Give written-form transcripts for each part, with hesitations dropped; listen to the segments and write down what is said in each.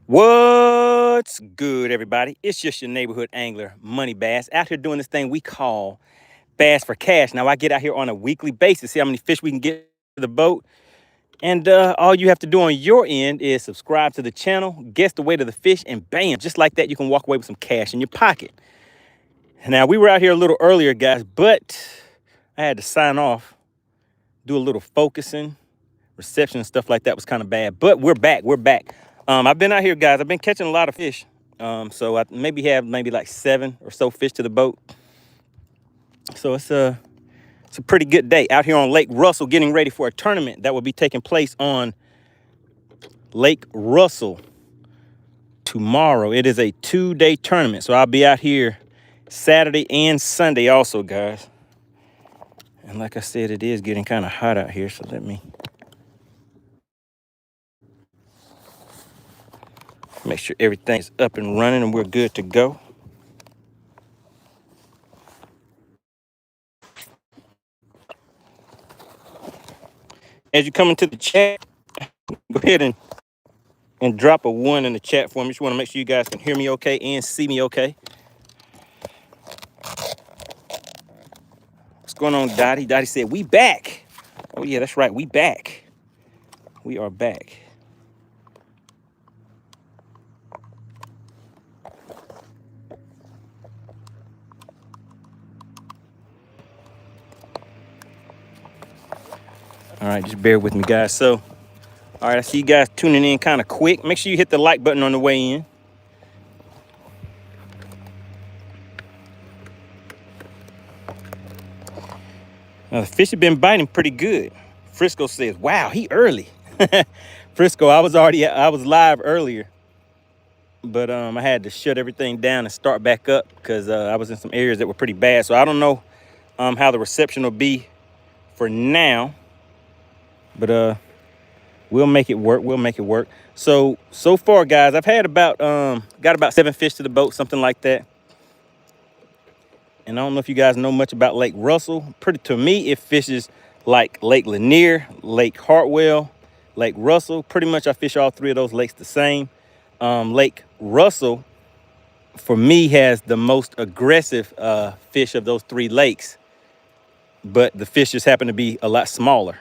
What's good, everybody? It's just your neighborhood angler, Money Bass, out here doing this thing we call Bass for Cash. Now, I get out here on a weekly basis, see how many fish we can get to the boat. And all you have to do on your end is subscribe to the channel, guess the weight of the fish, and bam, just like that, you can walk away with some cash in your pocket. Now, we were out here a little earlier, guys, but I had to sign off, do a little focusing. Reception and stuff like that was kind of bad, but we're back. I've been out here, guys. I've been catching a lot of fish. So I have like 7 or so fish to the boat. So it's a pretty good day out here on Lake Russell, getting ready for a tournament that will be taking place on Lake Russell tomorrow. It is a 2-day tournament, so I'll be out here Saturday and Sunday also, guys. And like I said, it is getting kind of hot out here, so let me make sure everything is up and running and we're good to go. As you come into the chat, go ahead and drop a 1 in the chat for me. Just want to make sure you guys can hear me okay and see me okay. What's going on, Dottie? Dottie said, we back. Oh, yeah, that's right. We back. We are back. All right, just bear with me, guys. So, all right, I see you guys tuning in kind of quick. Make sure you hit the like button on the way in. Now, the fish have been biting pretty good. Frisco says, wow, he early. Frisco, I was live earlier, but I had to shut everything down and start back up because I was in some areas that were pretty bad. So I don't know how the reception will be for now, but we'll make it work. So far, guys, I've had got about 7 fish to the boat, something like that. And I don't know if you guys know much about Lake Russell. To me, it fishes like Lake Lanier, Lake Hartwell, Lake Russell. Pretty much I fish all 3 of those lakes the same. Lake Russell, for me, has the most aggressive fish of those 3 lakes, but the fish just happen to be a lot smaller.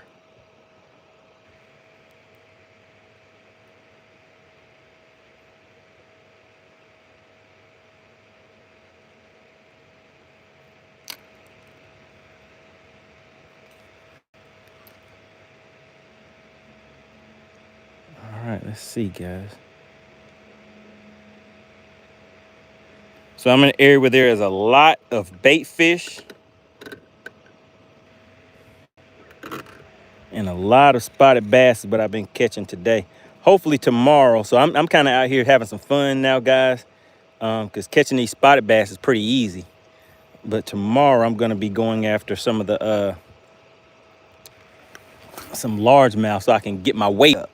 All right, let's see, guys. So I'm in an area where there is a lot of bait fish and a lot of spotted bass, but I've been catching today. Hopefully tomorrow. So I'm kind of out here having some fun now, guys, because catching these spotted bass is pretty easy. But tomorrow I'm going to be going after some of the some largemouth so I can get my weight up.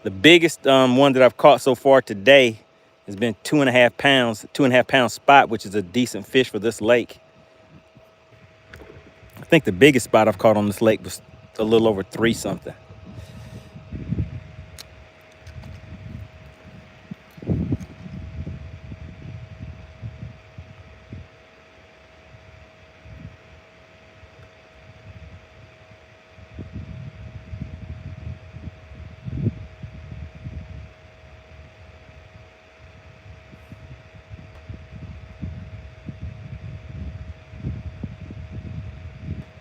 The biggest one that I've caught so far today has been 2.5 pounds, 2.5 pound spot, which is a decent fish for this lake. I think the biggest spot I've caught on this lake was a little over 3 something.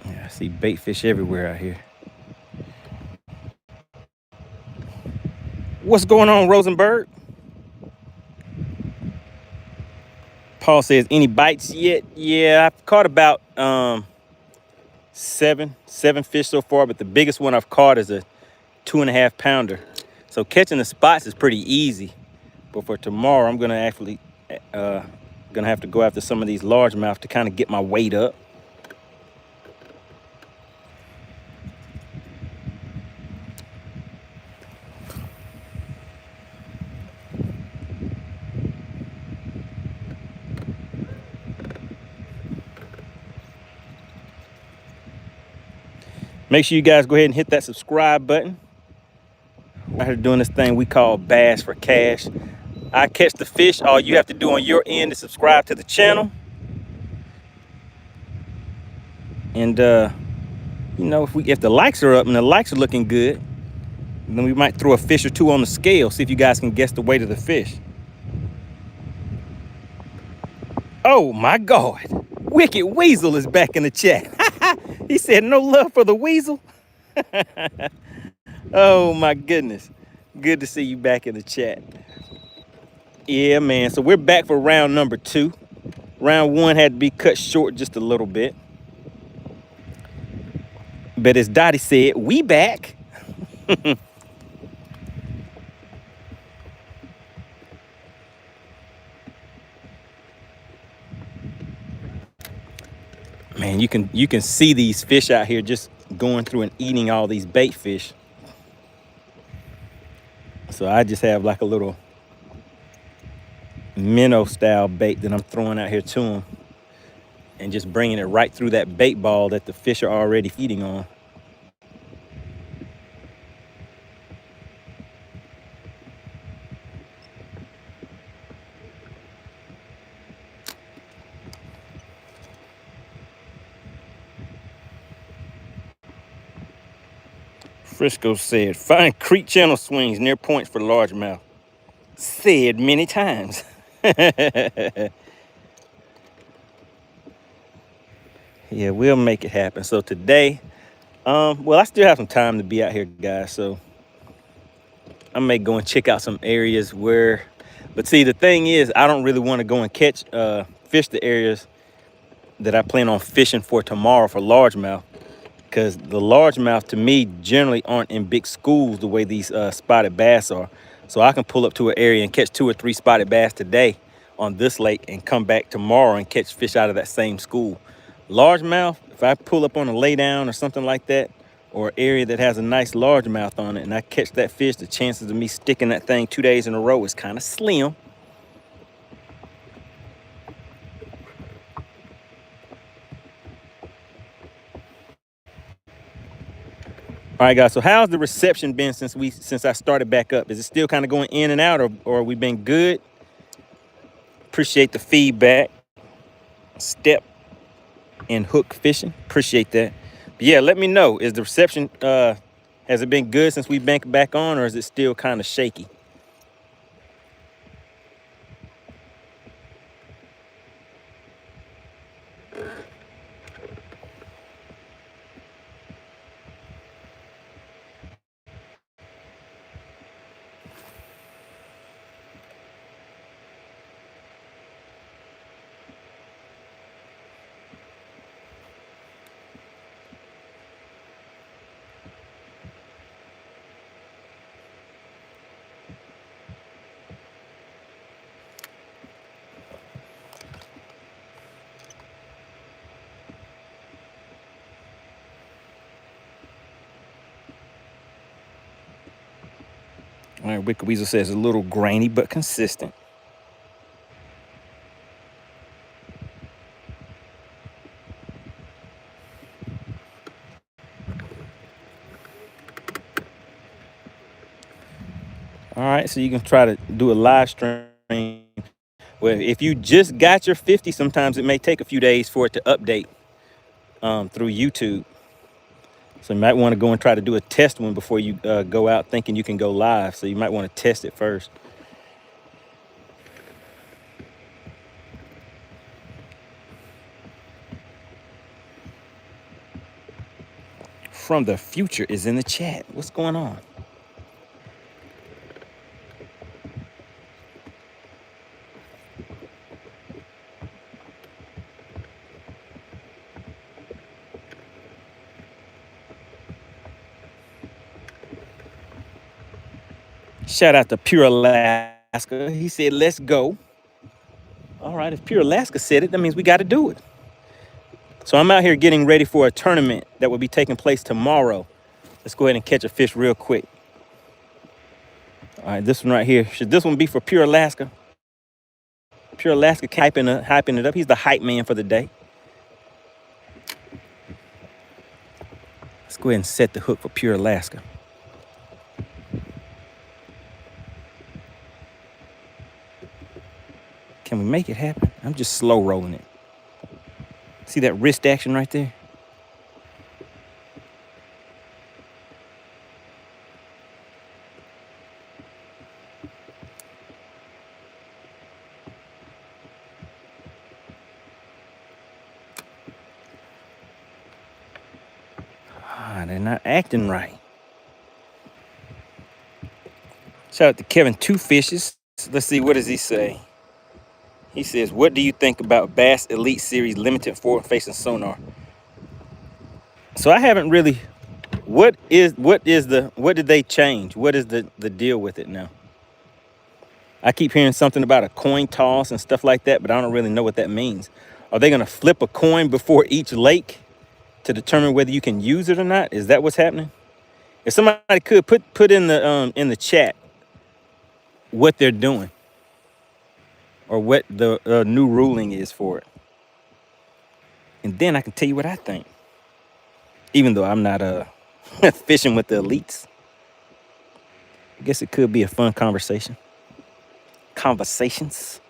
Yeah, I see bait fish everywhere out here. What's going on, Rosenberg? Paul says, any bites yet? Yeah, I've caught about 7 fish so far, but the biggest one I've caught is a 2.5 pounder. So catching the spots is pretty easy. But for tomorrow, I'm gonna actually gonna have to go after some of these largemouth to kind of get my weight up. Make sure you guys go ahead and hit that subscribe button. We're here doing this thing we call Bass for Cash. I catch the fish. All you have to do on your end is subscribe to the channel. And you know, if the likes are up and the likes are looking good, then we might throw a fish or two on the scale, see if you guys can guess the weight of the fish. Oh my God. Wicked Weasel is back in the chat. He said no love for the weasel. Oh my goodness. Good to see you back in the chat. Yeah, man. So we're back for round number 2. Round 1 had to be cut short just a little bit. But as Dottie said, we back. Man, you can see these fish out here just going through and eating all these bait fish. So I just have like a little minnow style bait that I'm throwing out here to them and just bringing it right through that bait ball that the fish are already feeding on. Frisco said, find creek channel swings near points for largemouth. Said many times. Yeah, we'll make it happen. So today, well, I still have some time to be out here, guys. So I may go and check out some areas where, but see, the thing is, I don't really want to go and catch, fish the areas that I plan on fishing for tomorrow for largemouth. Because the largemouth to me generally aren't in big schools the way these spotted bass are. So I can pull up to an area and catch 2 or 3 spotted bass today on this lake and come back tomorrow and catch fish out of that same school. Largemouth, if I pull up on a laydown or something like that, or an area that has a nice largemouth on it, and I catch that fish, the chances of me sticking that thing 2 days in a row is kind of slim. All right, guys. So how's the reception been since I started back up? Is it still kind of going in and out, or we been good? Appreciate the feedback. Step and hook fishing. Appreciate that. But yeah, let me know. Is the reception has it been good since we been back on, or is it still kind of shaky? All right, Wicked Weasel says a little grainy but consistent. All right, so you can try to do a live stream. Well, if you just got your 50, sometimes it may take a few days for it to update through YouTube. So you might want to go and try to do a test one before you go out thinking you can go live. So you might want to test it first. From the future is in the chat. What's going on? Shout out to Pure Alaska. He said, let's go. All right, if Pure Alaska said it, that means we got to do it. So I'm out here getting ready for a tournament that will be taking place tomorrow. Let's go ahead and catch a fish real quick. All right, this one right here. Should this one be for Pure Alaska? Pure Alaska hyping it up. He's the hype man for the day. Let's go ahead and set the hook for Pure Alaska. Can we make it happen? I'm just slow rolling it. See that wrist action right there? Ah, they're not acting right. Shout out to Kevin Two Fishes. Let's see, what does he say? He says, what do you think about Bass Elite Series limited forward facing sonar? So I haven't really, what did they change? What is the deal with it now? I keep hearing something about a coin toss and stuff like that, but I don't really know what that means. Are they gonna flip a coin before each lake to determine whether you can use it or not? Is that what's happening? If somebody could put in the chat what they're doing or what the new ruling is for it, and then I can tell you what I think. Even though I'm not fishing with the elites, I guess it could be a fun conversation. Conversations.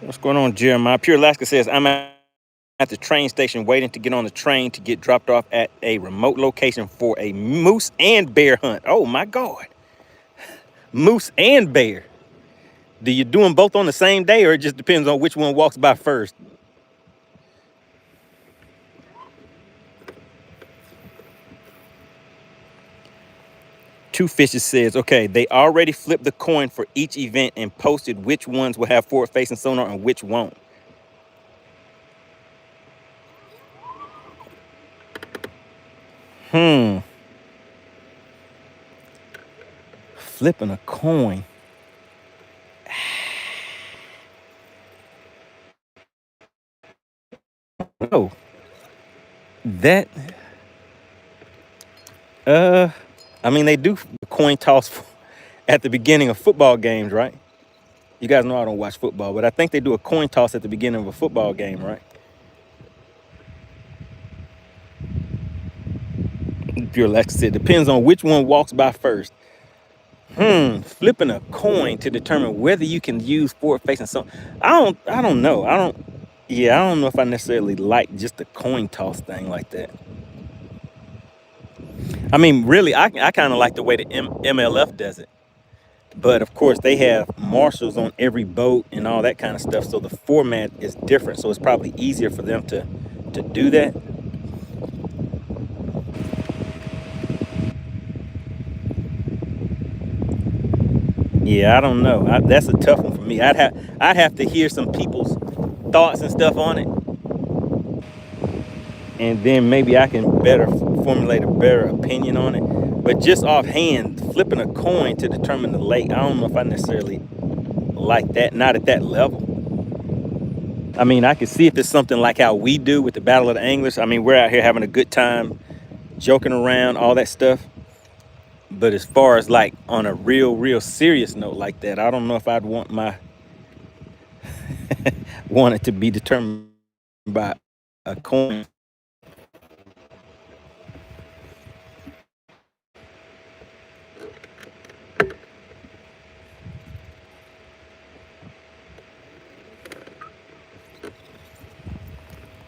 What's going on, Jeremiah? Pure Alaska says, I'm at the train station waiting to get on the train to get dropped off at a remote location for a moose and bear hunt. Oh my God. Moose and bear. Do you do them both on the same day, or it just depends on which one walks by first? Two Fishes says, okay, they already flipped the coin for each event and posted which ones will have forward facing sonar and which won't. Flipping a coin. Oh, that, I mean, they do coin toss at the beginning of football games, right? You guys know I don't watch football, but I think they do a coin toss at the beginning of a football game, right? Pure Lex said, depends on which one walks by first. Flipping a coin to determine whether you can use forward facing something. I don't know. I don't know if I necessarily like just the coin toss thing like that. I mean, really, I kind of like the way the MLF does it. But of course, they have marshals on every boat and all that kind of stuff. So the format is different. So it's probably easier for them to do that. Yeah, I don't know. That's a tough one for me. I'd have to hear some people's thoughts and stuff on it, and then maybe I can better formulate a better opinion on it. But just offhand, flipping a coin to determine the lake, I don't know if I necessarily like that. Not at that level. I mean, I can see if it's something like how we do with the Battle of the Anglers. I mean, we're out here having a good time, joking around, all that stuff. But as far as like on a real serious note like that, I don't know if I'd want it to be determined by a coin.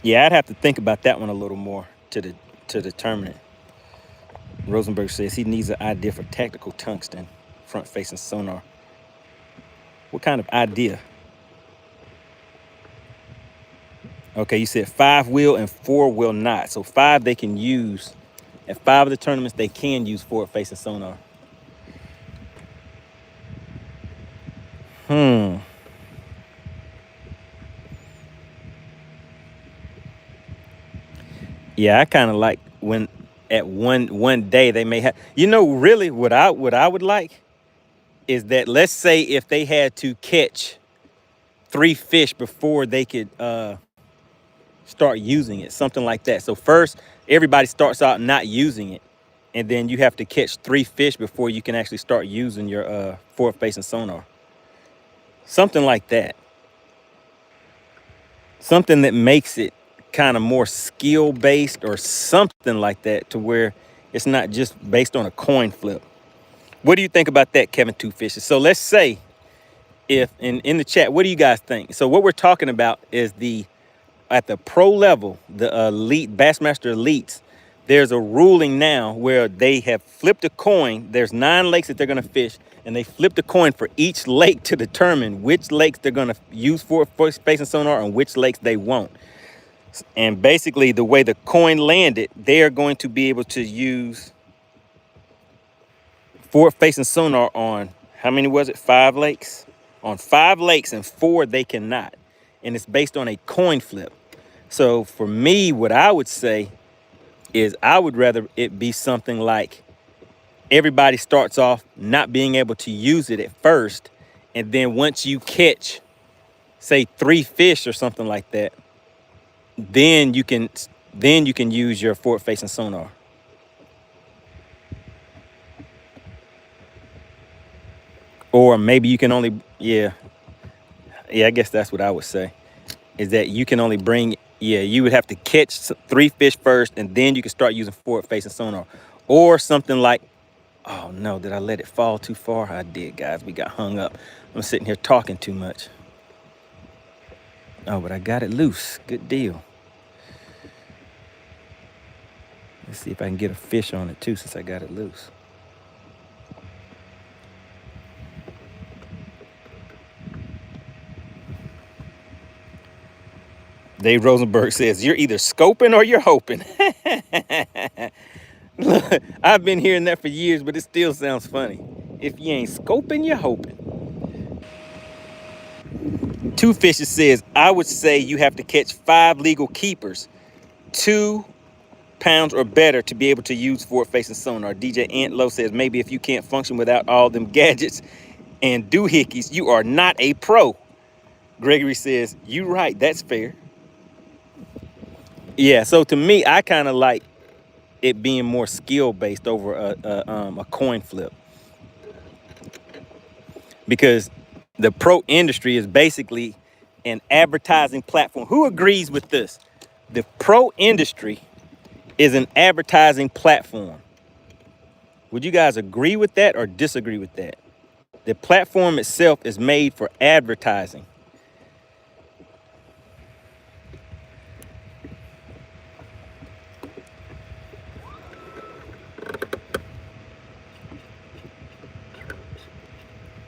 Yeah, I'd have to think about that one a little more to determine it. Rosenberg says he needs an idea for tactical tungsten front-facing sonar. What kind of idea? Okay, you said 5 will and 4 will not. So 5 they can use. At 5 of the tournaments, they can use forward-facing sonar. Yeah, I kind of like when at one day they may have. You know, really, what I would like is that, let's say if they had to catch 3 fish before they could start using it, something like that. So first, everybody starts out not using it, and then you have to catch 3 fish before you can actually start using your forward facing sonar. Something like that. Something that makes it kind of more skill based or something like that, to where it's not just based on a coin flip. What do you think about that, Kevin Two Fishes? So let's say, if in the chat, what do you guys think? So what we're talking about is the at the pro level, the elite Bassmaster elites, there's a ruling now where they have flipped a coin. There's 9 lakes that they're going to fish, and they flipped a coin for each lake to determine which lakes they're going to use for spacing sonar and which lakes they won't. And basically, the way the coin landed, they are going to be able to use forward facing sonar on, how many was it? 5 lakes? On 5 lakes, and 4 they cannot. And it's based on a coin flip. So for me, what I would say is I would rather it be something like everybody starts off not being able to use it at first. And then once you catch, say, 3 fish or something like that, then you can use your forward facing sonar. Or maybe you can only, yeah, I guess that's what I would say, is that you can only bring, yeah, you would have to catch 3 fish first, and then you can start using forward facing sonar. Or something like, oh no, did I let it fall too far? I did, guys. We got hung up. I'm sitting here talking too much. Oh, but I got it loose. Good deal. Let's see if I can get a fish on it too, since I got it loose. Dave Rosenberg says, you're either scoping or you're hoping. Look, I've been hearing that for years, but it still sounds funny. If you ain't scoping, you're hoping. Two Fishes says, I would say you have to catch 5 legal keepers, 2 pounds or better, to be able to use forward facing sonar. DJ Antlow says, maybe if you can't function without all them gadgets and doohickeys, you are not a pro. Gregory says, you right, that's fair. Yeah, so to me, I kind of like it being more skill based over a coin flip, because the pro industry is basically an advertising platform. Who agrees with this? The pro industry is an advertising platform. Would you guys agree with that or disagree with that? The platform itself is made for advertising.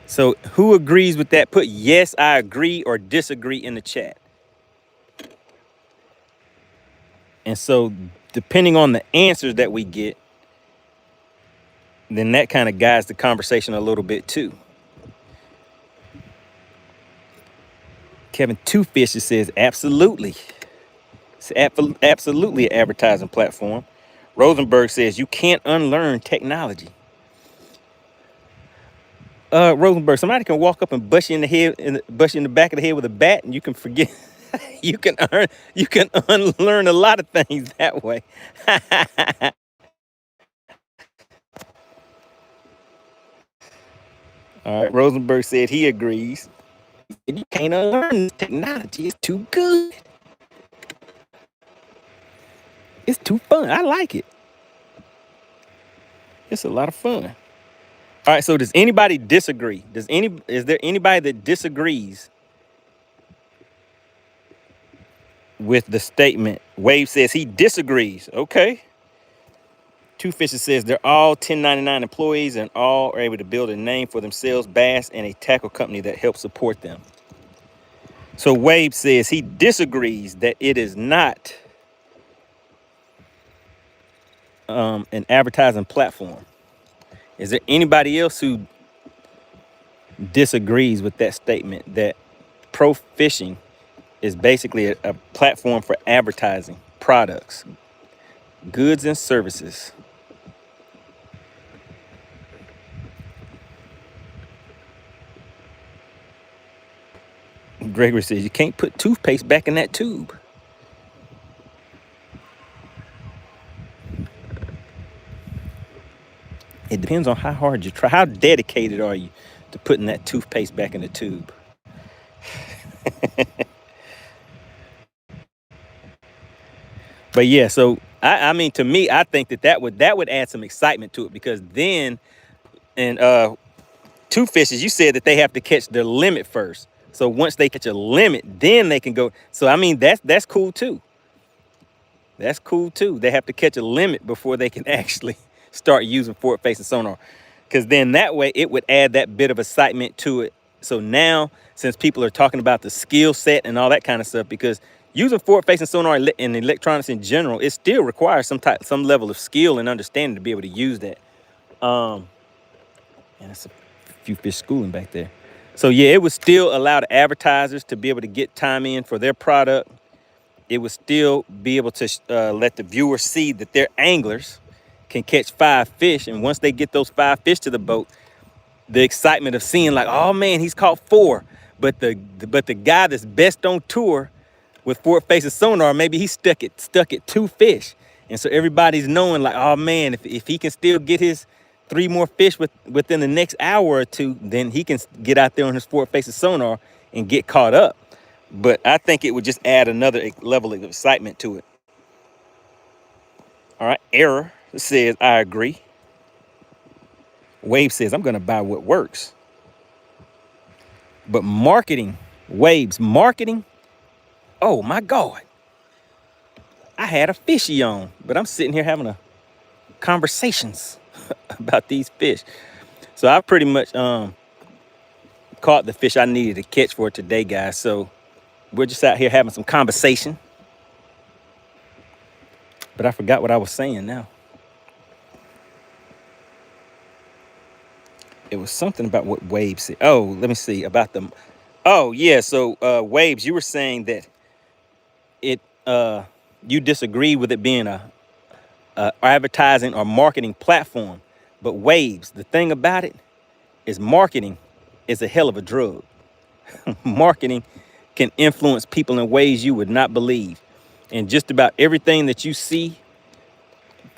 So who agrees with that? Put yes, I agree, or disagree in the chat. And so depending on the answers that we get, then that kind of guides the conversation a little bit too. Kevin Two Fishes says, absolutely. It's absolutely an advertising platform. Rosenberg says, you can't unlearn technology. Rosenberg, somebody can walk up and bust you in the head, bust you in the back of the head with a bat, and you can forget. you can unlearn a lot of things that way. All right, Rosenberg said he agrees. You can't unlearn this technology. It's too good. It's too fun. I like it. It's a lot of fun. All right, so does anybody disagree? Is there anybody that disagrees with the statement? Wave says he disagrees. Okay. Two Fishes says they're all 1099 employees and all are able to build a name for themselves, Bass, and a tackle company that helps support them. So Wave says he disagrees that it is not an advertising platform. Is there anybody else who disagrees with that statement, that pro fishing is basically a platform for advertising products, goods and services? Gregory says you can't put toothpaste back in that tube. It depends on how hard you try. How dedicated are you to putting that toothpaste back in the tube? But yeah, so I mean, to me, I think that would add some excitement to it, because then, and two fishes, you said that they have to catch their limit first. So once they catch a limit, then they can go. So I mean, that's cool too. That's cool too. They have to catch a limit before they can actually start using forward-facing sonar, because then that way it would add that bit of excitement to it. So now, since people are talking about the skill set and all that kind of stuff, because using forward-facing sonar and electronics in general, it still requires some level of skill and understanding to be able to use that. And it's a few fish schooling back there. So yeah, it would still allow the advertisers to be able to get time in for their product. It would still be able to let the viewer see that their anglers can catch 5 fish. And once they get those 5 fish to the boat, the excitement of seeing, like, oh man, he's caught 4. But the guy that's best on tour with forward-facing sonar, maybe he stuck at 2 fish. And so everybody's knowing, like, oh man, if he can still get his 3 more fish within the next hour or 2, then he can get out there on his forward-facing sonar and get caught up. But I think it would just add another level of excitement to it. All right, Error says, I agree. Wave says, I'm going to buy what works. But marketing, Waves, marketing, oh my God. I had a fishy on, but I'm sitting here having a conversations about these fish. So I pretty much caught the fish I needed to catch for today, guys. So we're just out here having some conversation. But I forgot what I was saying now. It was something about what Waves said. Oh, let me see about them. Oh yeah, so Waves, you were saying that it you disagree with it being a advertising or marketing platform. But Waves, the thing about it is marketing is a hell of a drug. Marketing can influence people in ways you would not believe. And just about everything that you see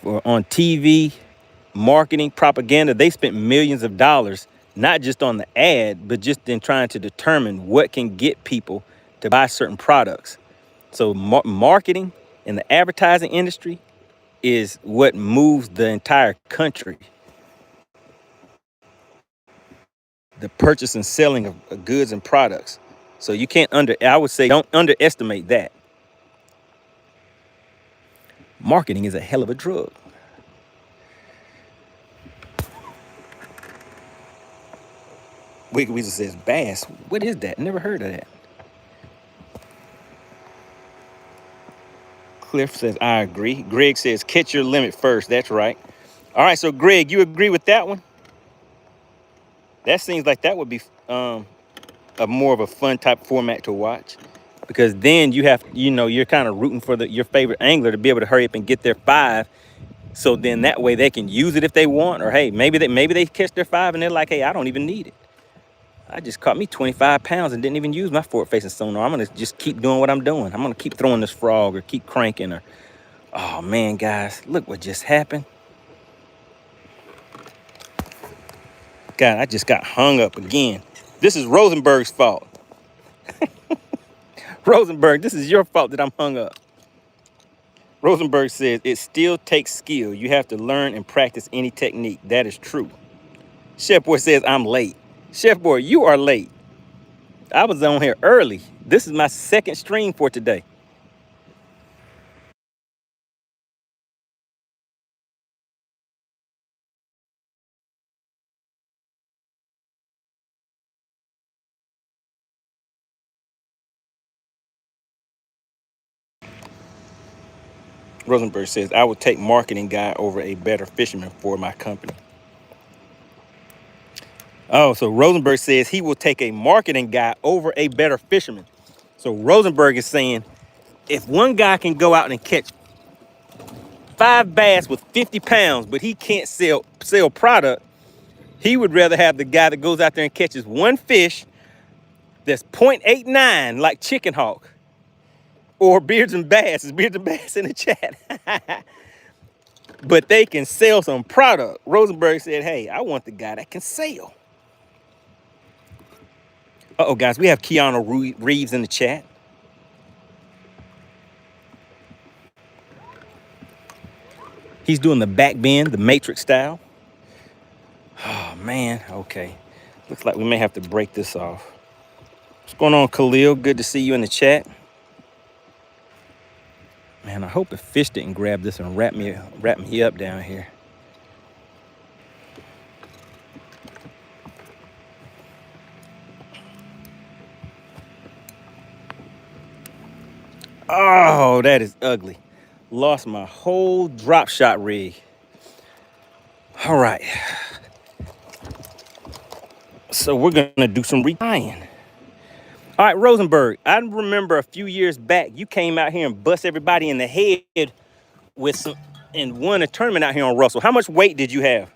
on TV, marketing, propaganda, they spent millions of dollars, not just on the ad, but just in trying to determine what can get people to buy certain products. So marketing in the advertising industry is what moves the entire country. The purchase and selling of goods and products. So you can't I would say, don't underestimate that. Marketing is a hell of a drug. Wiggle Weasel says bass. What is that? Never heard of that. Cliff says, I agree. Greg says, catch your limit first. That's right. All right, so Greg, you agree with that one? That seems like that would be a more of a fun type format to watch, because then you have, you're kind of rooting for your favorite angler to be able to hurry up and get their 5. So then that way they can use it if they want, or hey, maybe they catch their 5 and they're like, hey, I don't even need it. I just caught me 25 pounds and didn't even use my forward-facing sonar. I'm gonna just keep doing what I'm doing. I'm gonna keep throwing this frog or keep cranking, or, oh man, guys, look what just happened. God, I just got hung up again. This is Rosenberg's fault. Rosenberg, this is your fault that I'm hung up. Rosenberg says, it still takes skill. You have to learn and practice any technique. That is true. Chef Boy says, I'm late. Chef Boy, you are late. I was on here early. This is my second stream for today. Rosenberg says, I would take marketing guy over a better fisherman for my company. Oh, so Rosenberg says he will take a marketing guy over a better fisherman. So Rosenberg is saying, if one guy can go out and catch 5 bass with 50 pounds, but he can't sell product, he would rather have the guy that goes out there and catches 1 fish that's 0.89, like Chicken Hawk, or Beards and Bass. Is Beards and Bass in the chat? but they can sell some product. Rosenberg said, hey, I want the guy that can sell. Uh-oh, guys, we have Keanu Reeves in the chat. He's doing the back bend, the Matrix style. Oh, man, okay. Looks like we may have to break this off. What's going on, Khalil? Good to see you in the chat. Man, I hope the fish didn't grab this and wrap me up down here. Oh, that is ugly. Lost my whole drop shot rig. All right. So we're gonna do some retying. All right, Rosenberg, I remember a few years back, you came out here and bust everybody in the head with some and won a tournament out here on Russell. How much weight did you have?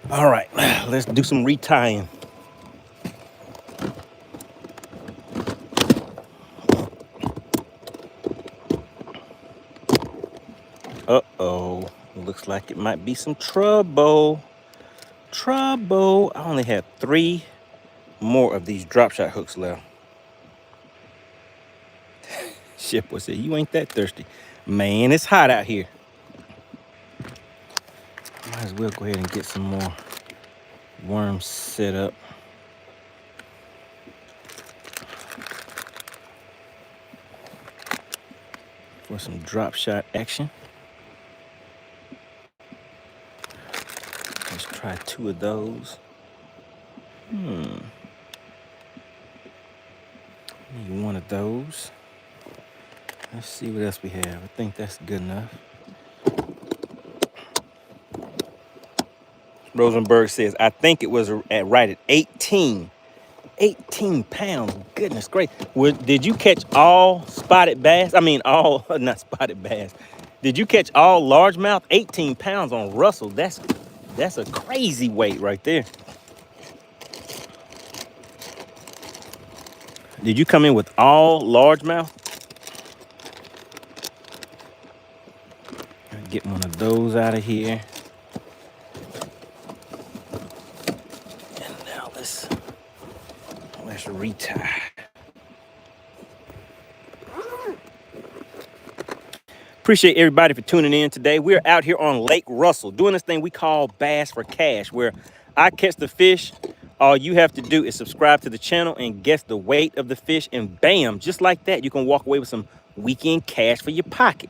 All right, let's do some retying. Uh-oh, looks like it might be some trouble. Trouble. I only have 3 more of these drop shot hooks left. Ship was said, you ain't that thirsty. Man, it's hot out here. Might as well go ahead and get some more worms set up. For some drop shot action. Let's try 2 of those. Need 1 of those. Let's see what else we have. I think that's good enough. Rosenberg says, I think it was right at 18. 18 pounds. Goodness gracious. Did you catch all spotted bass? I mean, all, not spotted bass. Did you catch all largemouth? 18 pounds on Russell. That's a crazy weight right there. Did you come in with all largemouth? Get 1 of those out of here. And now let's retie. Appreciate everybody for tuning in today. We're out here on Lake Russell doing this thing we call Bass for Cash, where I catch the fish. All you have to do is subscribe to the channel and guess the weight of the fish, and bam, just like that, you can walk away with some weekend cash for your pocket.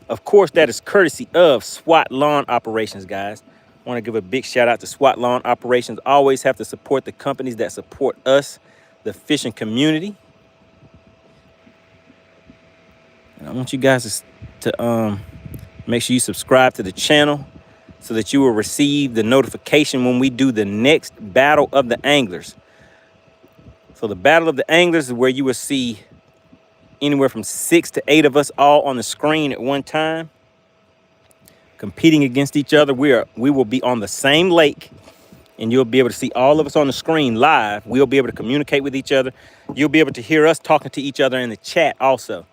Of course, that is courtesy of SWAT Lawn Operations, guys. I want to give a big shout out to SWAT Lawn Operations. Always have to support the companies that support us, the fishing community. And I want you guys to make sure you subscribe to the channel so that you will receive the notification when we do the next Battle of the Anglers. So the Battle of the Anglers is where you will see anywhere from 6 to 8 of us all on the screen at one time, competing against each other. We will be on the same lake, and you'll be able to see all of us on the screen live. We'll be able to communicate with each other. You'll be able to hear us talking to each other in the chat also.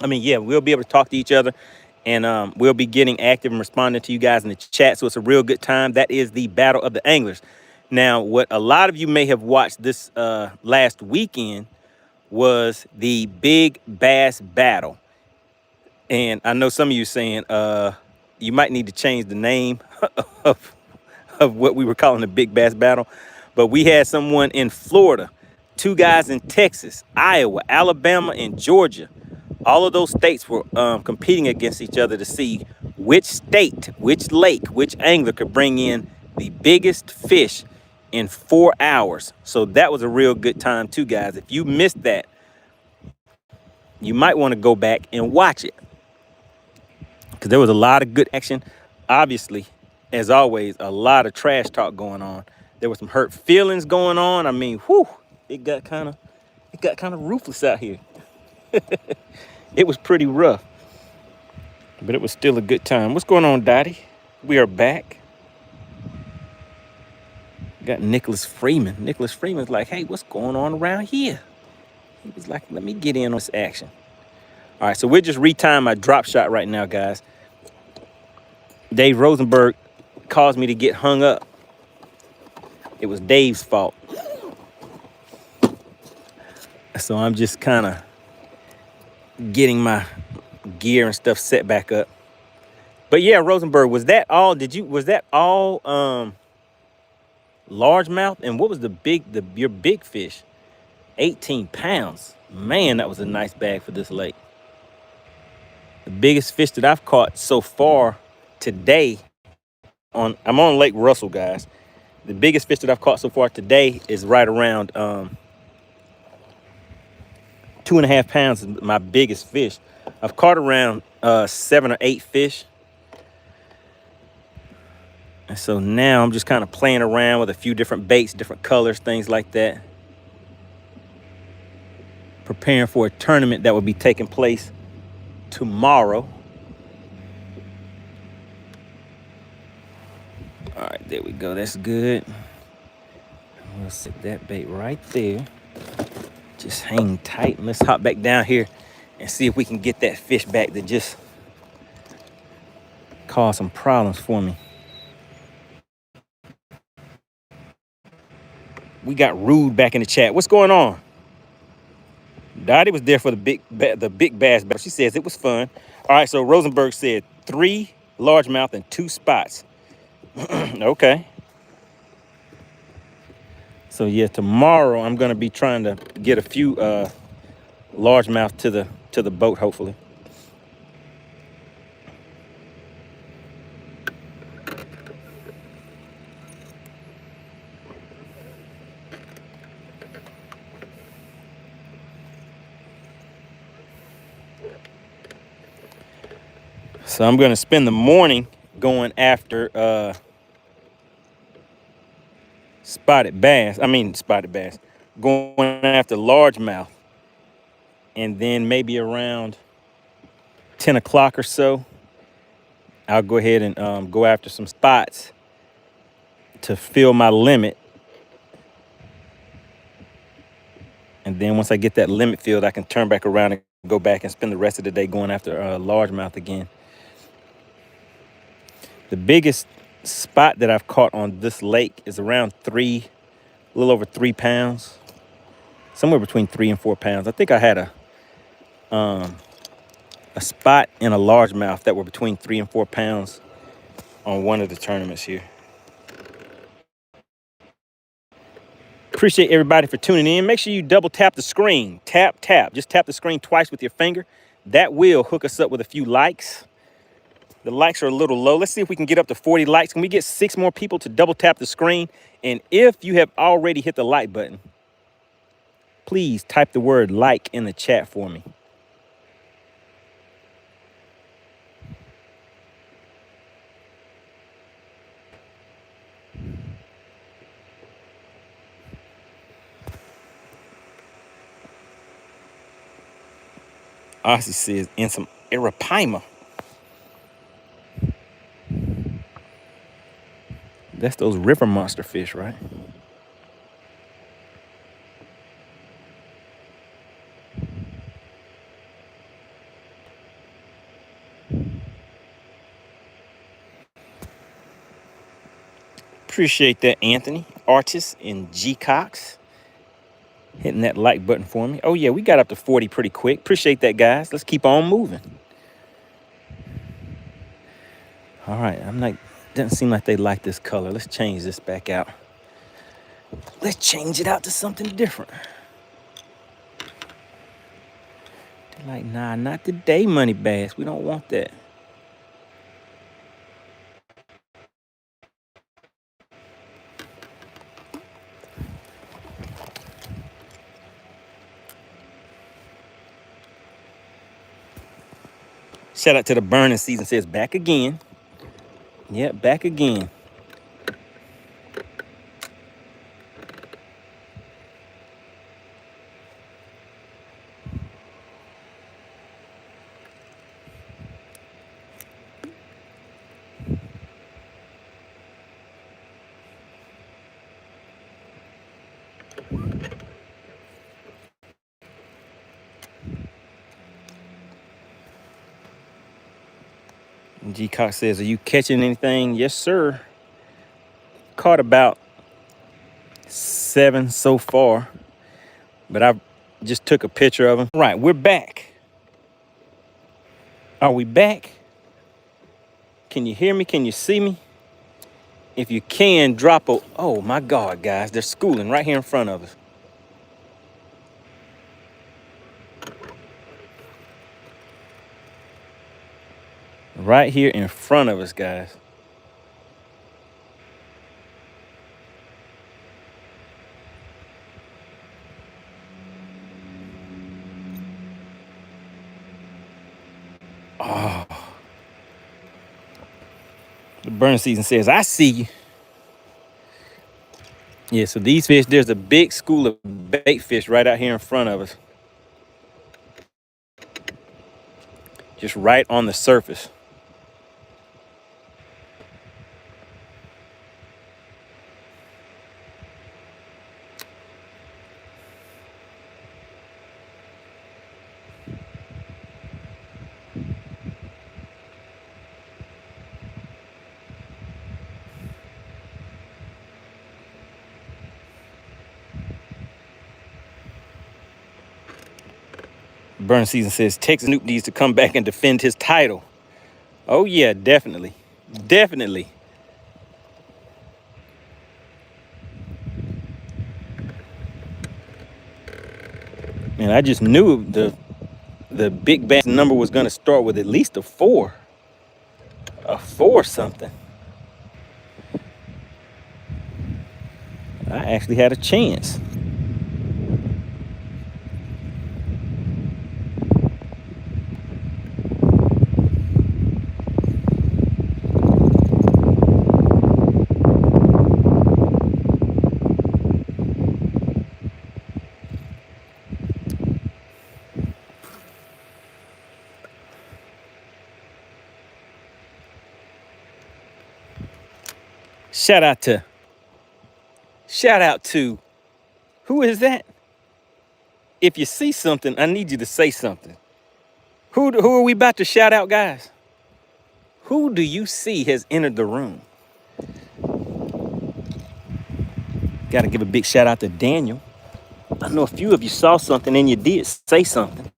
I mean, yeah, we'll be able to talk to each other, and we'll be getting active and responding to you guys in the chat. So it's a real good time. That is the Battle of the Anglers. Now, what a lot of you may have watched this last weekend was the Big Bass Battle. And I know some of you saying you might need to change the name of what we were calling the Big Bass Battle. But we had someone in Florida, 2 guys in Texas, Iowa, Alabama, and Georgia. All of those states were competing against each other to see which state, which lake, which angler could bring in the biggest fish in 4 hours. So that was a real good time too, guys. If you missed that, you might want to go back and watch it, because there was a lot of good action. Obviously, as always, a lot of trash talk going on. There was some hurt feelings going on. I mean, whew, it got kind of ruthless out here. It was pretty rough, but it was still a good time. What's going on, Dottie? We are back. Got Nicholas Freeman. Nicholas Freeman's like, hey, what's going on around here? He was like, let me get in on this action. All right, so we're just retying my drop shot right now, guys. Dave Rosenberg caused me to get hung up. It was Dave's fault. So I'm just kind of getting my gear and stuff set back up. But yeah, Rosenberg, was that all? Was that all largemouth? And what was your big fish? 18 pounds. Man, that was a nice bag for this lake. The biggest fish that I've caught so far today I'm on Lake Russell, guys. The biggest fish that I've caught so far today is right around 2.5 pounds is my biggest fish. I've caught around 7 or 8 fish. And so now I'm just kind of playing around with a few different baits, different colors, things like that. Preparing for a tournament that will be taking place tomorrow. All right, there we go. That's good. I'm gonna set that bait right there. Just hang tight, and let's hop back down here and see if we can get that fish back that just caused some problems for me. We got Rude back in the chat. What's going on? Dottie was there for the big bass battle. She says it was fun. All right, so Rosenberg said 3 largemouth and 2 spots. Okay. So yeah, tomorrow I'm gonna be trying to get a few largemouth to the boat, hopefully. So I'm gonna spend the morning going after spotted bass. Going after largemouth. And then maybe around 10 o'clock or so, I'll go ahead and go after some spots to fill my limit. And then once I get that limit filled, I can turn back around and go back and spend the rest of the day going after largemouth again. The biggest spot that I've caught on this lake is around a little over 3 pounds, somewhere between 3 and 4 pounds. I think I had a spot and a largemouth that were between 3 and 4 pounds on one of the tournaments here. Appreciate everybody for tuning in. Make sure you double tap the screen. Tap. Just tap the screen twice with your finger. That will hook us up with a few likes. The likes are a little low. Let's see if we can get up to 40 likes. Can we get 6 more people to double tap the screen? And if you have already hit the like button, please type the word like in the chat for me. Aussie says, in some arapaima. That's those river monster fish, right? Appreciate that, Anthony, Artist, and G Cox. Hitting that like button for me. Oh, yeah, we got up to 40 pretty quick. Appreciate that, guys. Let's keep on moving. All right, doesn't seem like they like this color. Let's change this back out. Let's change it out to something different. They're like, nah, not today, Money Bass. We don't want that. Shout out to the burning season, says back again. Yep, back again. G Cox says, are you catching anything? Yes, sir. Caught about 7 so far, but I just took a picture of them. Right, we're back. Are we back? Can you hear me? Can you see me? If you can, drop a... Oh, my God, guys. They're schooling right here in front of us. Right here in front of us, guys. Oh. The burn season says, I see you. Yeah, so these fish, there's a big school of bait fish right out here in front of us. Just right on the surface. Burn season says Texas Snoop needs to come back and defend his title. Oh yeah, definitely. Definitely. Man, I just knew the big bass number was gonna start with at least a 4. A 4 something. I actually had a chance. Shout out to, who is that? If you see something, I need you to say something. Who are we about to shout out, guys? Who do you see has entered the room? Got to give a big shout out to Daniel. I know a few of you saw something and you did say something.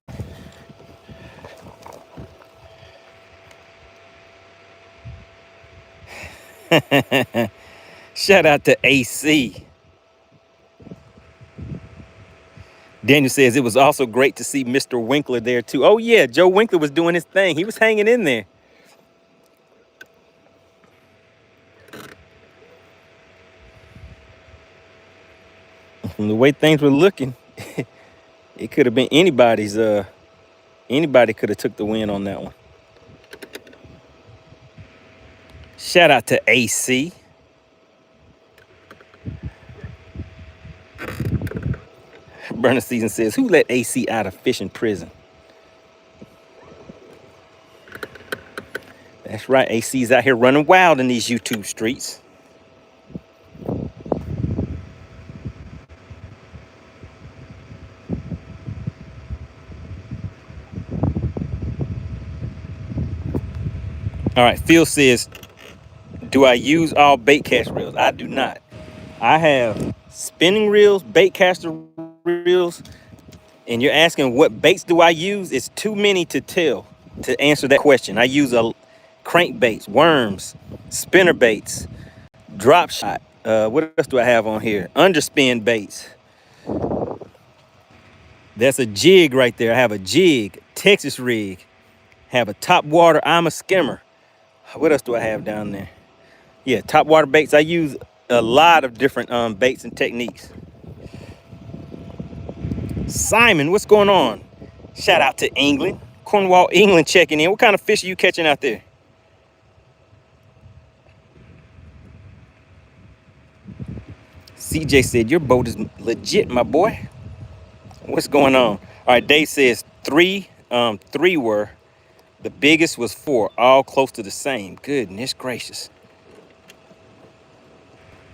Shout out to AC. Daniel says it was also great to see Mr. Winkler there too. Oh yeah, Joe Winkler was doing his thing. He was hanging in there. From the way things were looking, it could have been anybody's. Anybody could have took the win on that one. Shout out to AC. Burner Season says, who let AC out of fishing prison? That's right, AC's out here running wild in these YouTube streets. All right, Phil says, do I use all bait cast reels? I do not. I have spinning reels, bait caster reels, and you're asking what baits do I use? It's too many to tell to answer that question. I use a crankbaits, worms, spinner baits, drop shot. What else do I have on here? Underspin baits. That's a jig right there. I have a jig, Texas rig, have a top water, I'm a skimmer. What else do I have down there? Yeah, top water baits. I use a lot of different baits and techniques. Simon, what's going on? Shout out to England. Cornwall, England checking in. What kind of fish are you catching out there? CJ said, your boat is legit, my boy. What's going on? All right, Dave says three were. The biggest was 4, all close to the same. Goodness gracious.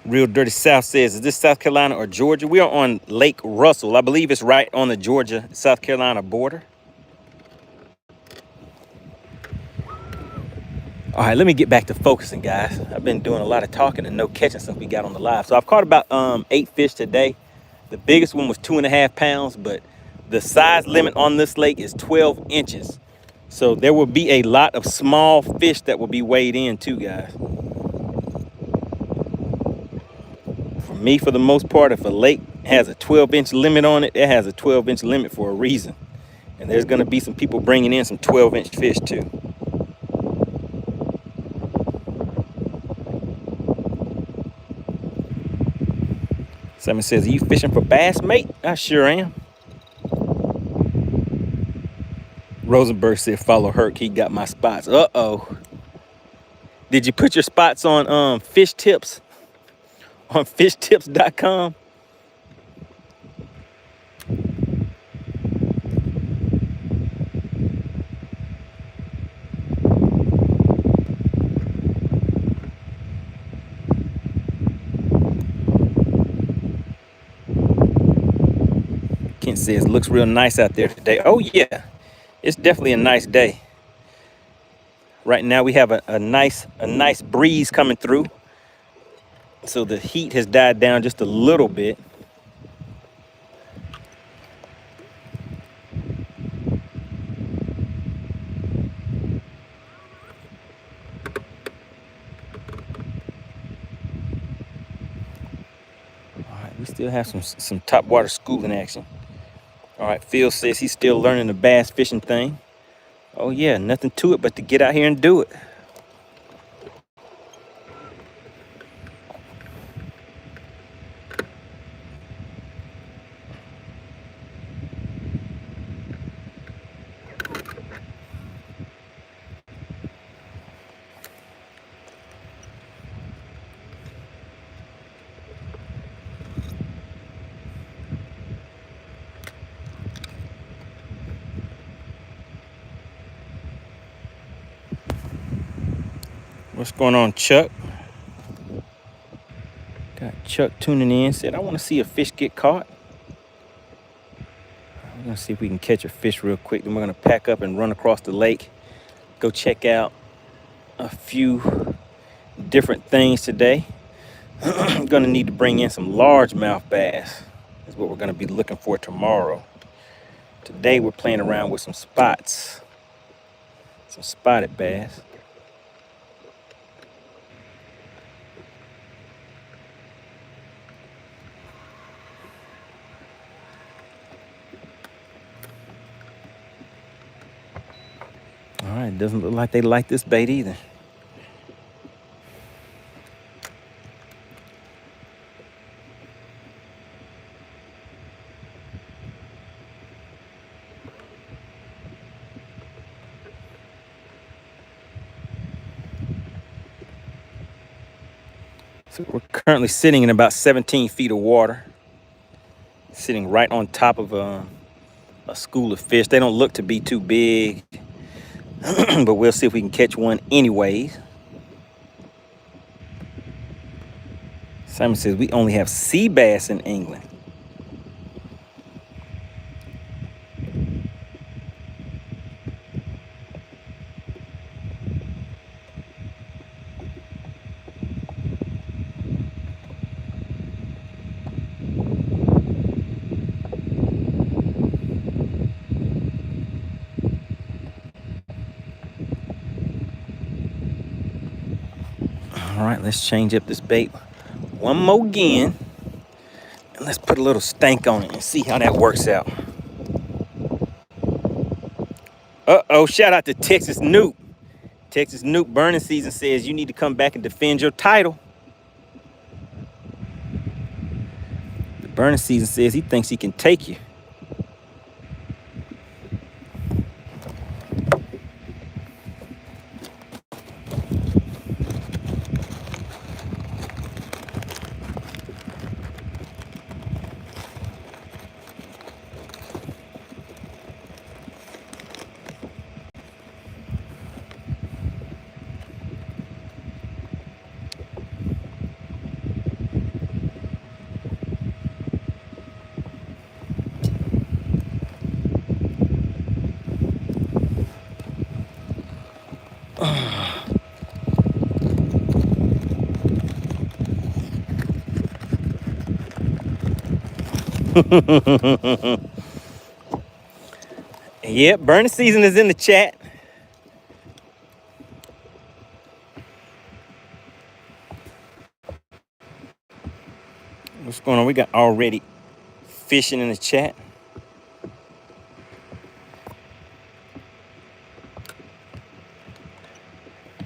Real Dirty South says, is this South Carolina or Georgia? We are on Lake Russell. I believe it's right on the Georgia-South Carolina border. All right, let me get back to focusing, guys. I've been doing a lot of talking and no catching since we got on the live. So I've caught about 8 fish today. The biggest one was 2.5 pounds, but the size limit on this lake is 12 inches. So there will be a lot of small fish that will be weighed in too, guys. For me, for the most part, if a lake has a 12-inch limit on it, it has a 12-inch limit for a reason. And there's gonna be some people bringing in some 12-inch fish too. Someone says, are you fishing for bass, mate? I sure am. Rosenberg said, follow Herc, he got my spots. Uh-oh. Did you put your spots on fish tips? On fishtips.com? Kent says, looks real nice out there today. Oh yeah, it's definitely a nice day. Right now we have a nice breeze coming through. So the heat has died down just a little bit. All right, we still have some top water schooling action. All right, Phil says he's still learning the bass fishing thing. Oh yeah, nothing to it but to get out here and do it. What's going on, Chuck? Got Chuck tuning in, said, I want to see a fish get caught. We're gonna see if we can catch a fish real quick. Then we're gonna pack up and run across the lake. Go check out a few different things today. I'm gonna need to bring in some largemouth bass. That's what we're gonna be looking for tomorrow. Today we're playing around with some spots. Some spotted bass. All right, doesn't look like they like this bait either. So we're currently sitting in about 17 feet of water, sitting right on top of a school of fish. They don't look to be too big, but we'll see if we can catch one anyways. Simon says we only have sea bass in England. All right, let's change up this bait one more again. And let's put a little stank on it and see how that works out. Uh-oh, shout out to Texas Newt. Texas Newt burning season says you need to come back and defend your title. The burning season says he thinks he can take you. Yep, burning season is in the chat. What's going on? We got already fishing in the chat.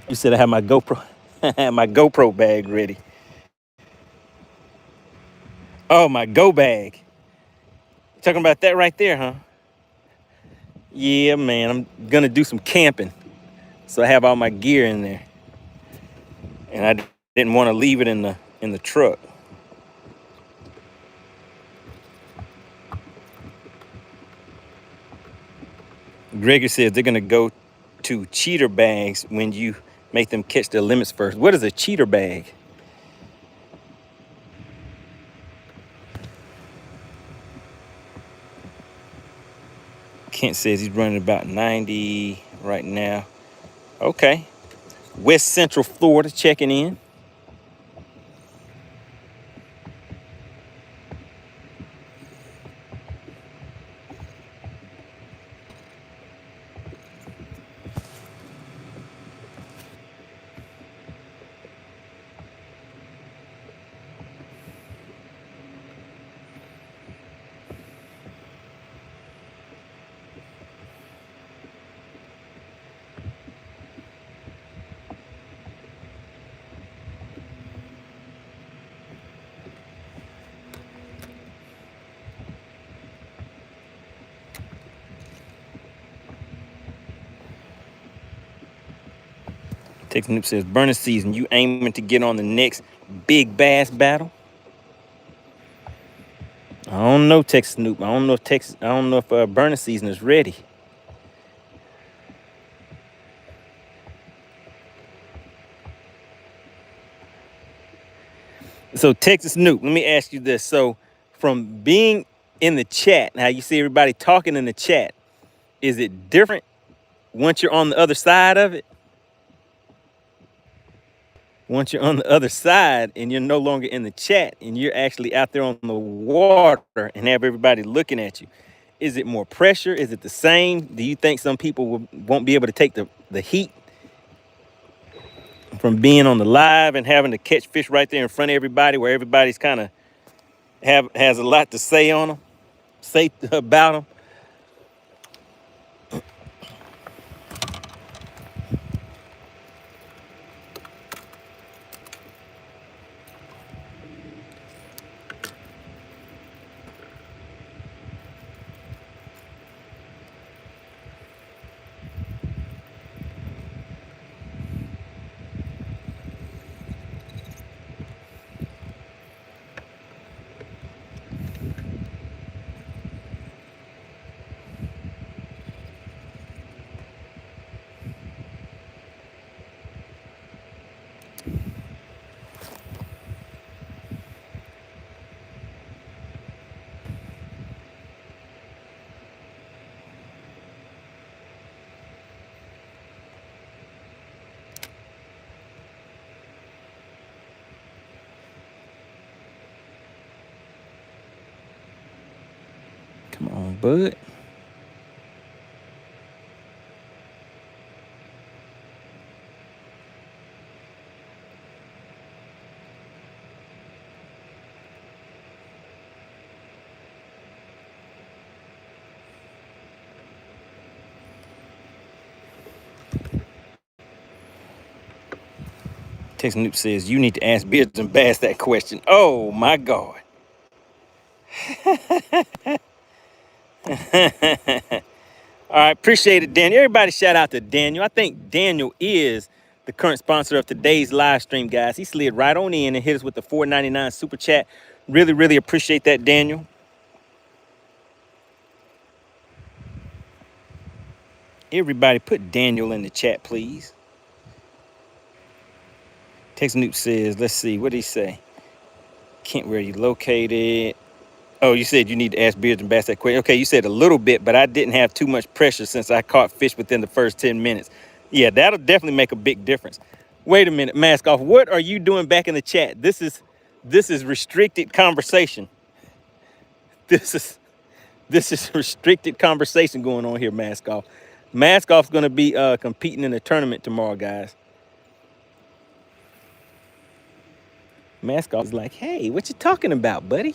You said I have my GoPro, my GoPro bag ready. Oh, my Go bag. Talking about that right there, huh? Yeah, man. I'm gonna do some camping, so I have all my gear in there, and I didn't want to leave it in the truck. Gregor says they're gonna go to cheater bags when you make them catch their limits first. What is a cheater bag? Kent says he's running about 90 right now. Okay. West Central Florida checking in. Texas Noob says, burning season, you aiming to get on the next big bass battle? I don't know, Texas Noob. I don't know if burning season is ready. So Texas Noob, let me ask you this. So from being in the chat, now you see everybody talking in the chat, is it different once you're on the other side of it? Once you're on the other side and you're no longer in the chat and you're actually out there on the water and have everybody looking at you, is it more pressure? Is it the same? Do you think some people won't be able to take the heat from being on the live and having to catch fish right there in front of everybody, where everybody's kind of has a lot to say on them, say about them? Come on, bud. Tex Noop says, you need to ask Beards and Bass that question. Oh, my God. All right, appreciate it, Daniel. Everybody shout out to Daniel. I think Daniel is the current sponsor of today's live stream, guys. He slid right on in and hit us with the $4.99 super chat. Really, really appreciate that, Daniel. Everybody put Daniel in the chat, please. Tex Noop says, let's see, what did he say? Kent, where are you located? Oh, you said you need to ask Beards and Bass that question. Okay, you said a little bit, but I didn't have too much pressure since I caught fish within the first 10 minutes. Yeah, that'll definitely make a big difference. Wait a minute, mask off. What are you doing back in the chat? This is restricted conversation. This is this is restricted conversation going on here, Mask Off. Mask Off's gonna be competing in the tournament tomorrow, guys. Mask Off is like, hey, what you talking about, buddy?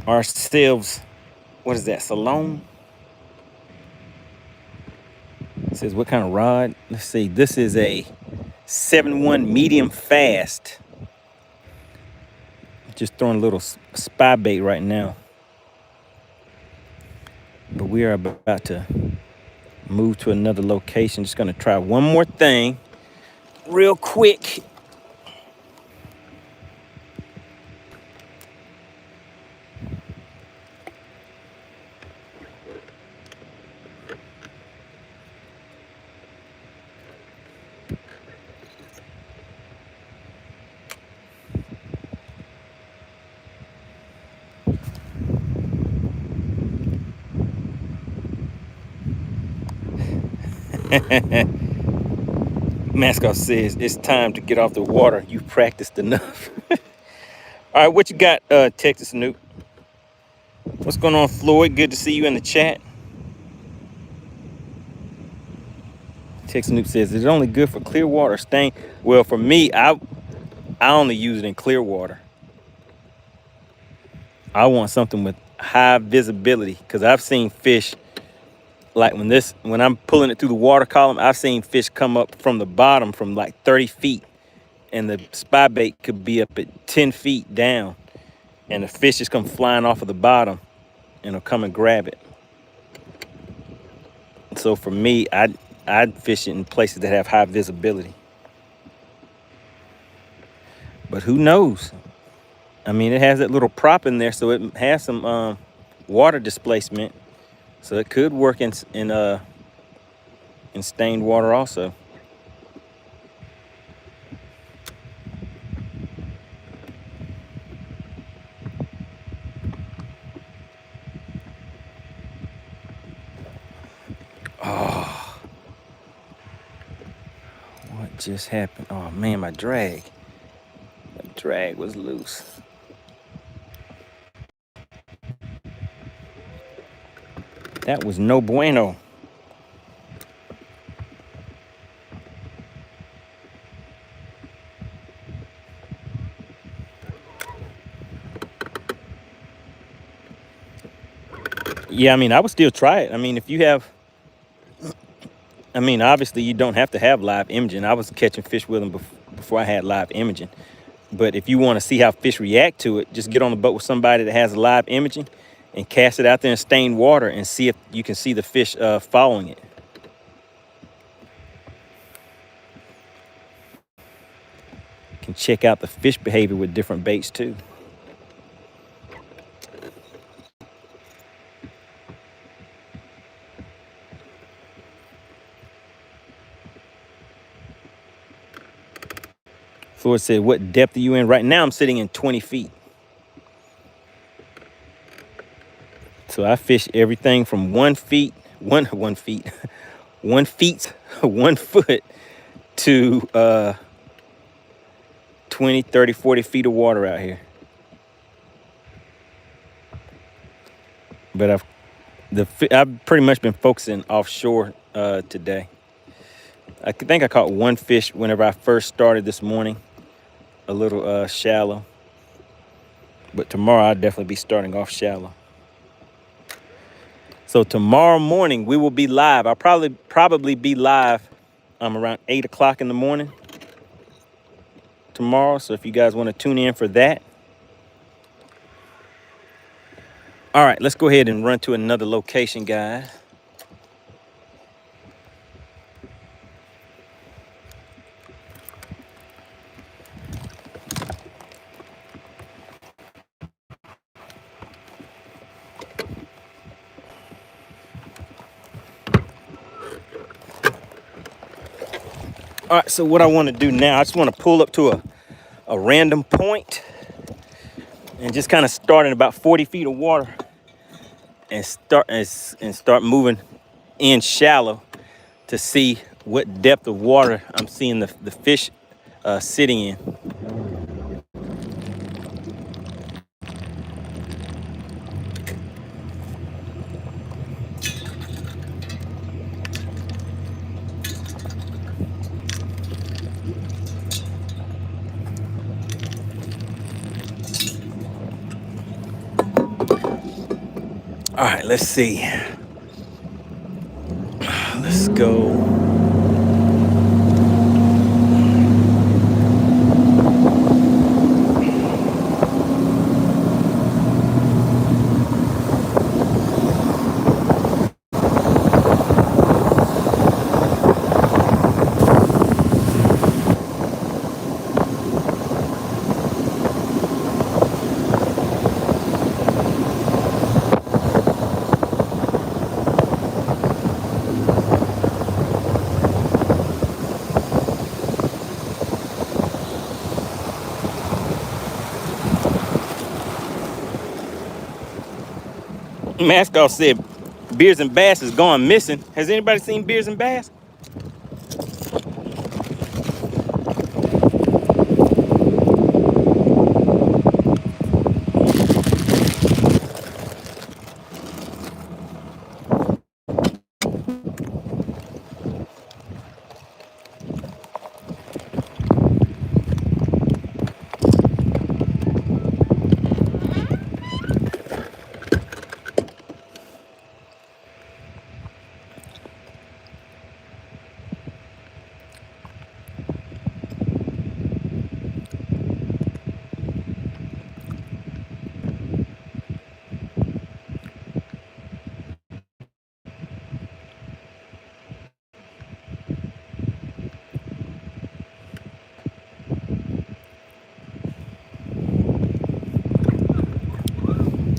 Ourselves, what is that, Salome? It says what kind of rod? Let's see. This is a 7-1 medium fast. Just throwing a little spy bait right now. But we are about to move to another location. Just gonna try one more thing real quick. Mascot says it's time to get off the water. You practiced enough. All right, what you got, Texas Snoop? What's going on, Floyd? Good to see you in the chat. Texas Snoop says, is it only good for clear water stain? Well, for me, I only use it in clear water. I want something with high visibility because I've seen fish like when I'm pulling it through the water column, I've seen fish come up from the bottom from like 30 feet and the spy bait could be up at 10 feet down and the fish just come flying off of the bottom and it'll come and grab it. So for me, I'd fish it in places that have high visibility. But who knows? I mean, it has that little prop in there, so it has some water displacement. So it could work in stained water also. Oh, what just happened? Oh man, my drag was loose. That was no bueno. Yeah, I mean, I would still try it. I mean, if you have, I mean, obviously you don't have to have live imaging. I was catching fish with them before I had live imaging. But if you want to see how fish react to it, just get on the boat with somebody that has live imaging and cast it out there in stained water and see if you can see the fish following it. You can check out the fish behavior with different baits too. Floyd said, what depth are you in? Right now I'm sitting in 20 feet. So I fish everything from 1 feet, one feet, 1 feet, 1 foot to 20, 30, 40 feet of water out here. But I've pretty much been focusing offshore today. I think I caught one fish whenever I first started this morning, a little shallow. But tomorrow I'll definitely be starting off shallow. So tomorrow morning we will be live. I'll probably be live around 8 o'clock in the morning tomorrow. So if you guys want to tune in for that. All right, let's go ahead and run to another location, guys. All right, so what I want to do now, I just want to pull up to a random point and just kind of start in about 40 feet of water and start moving in shallow to see what depth of water I'm seeing the fish sitting in. All right, let's see. Let's go. Mascot said Beers and Bass is gone missing. Has anybody seen Beers and Bass?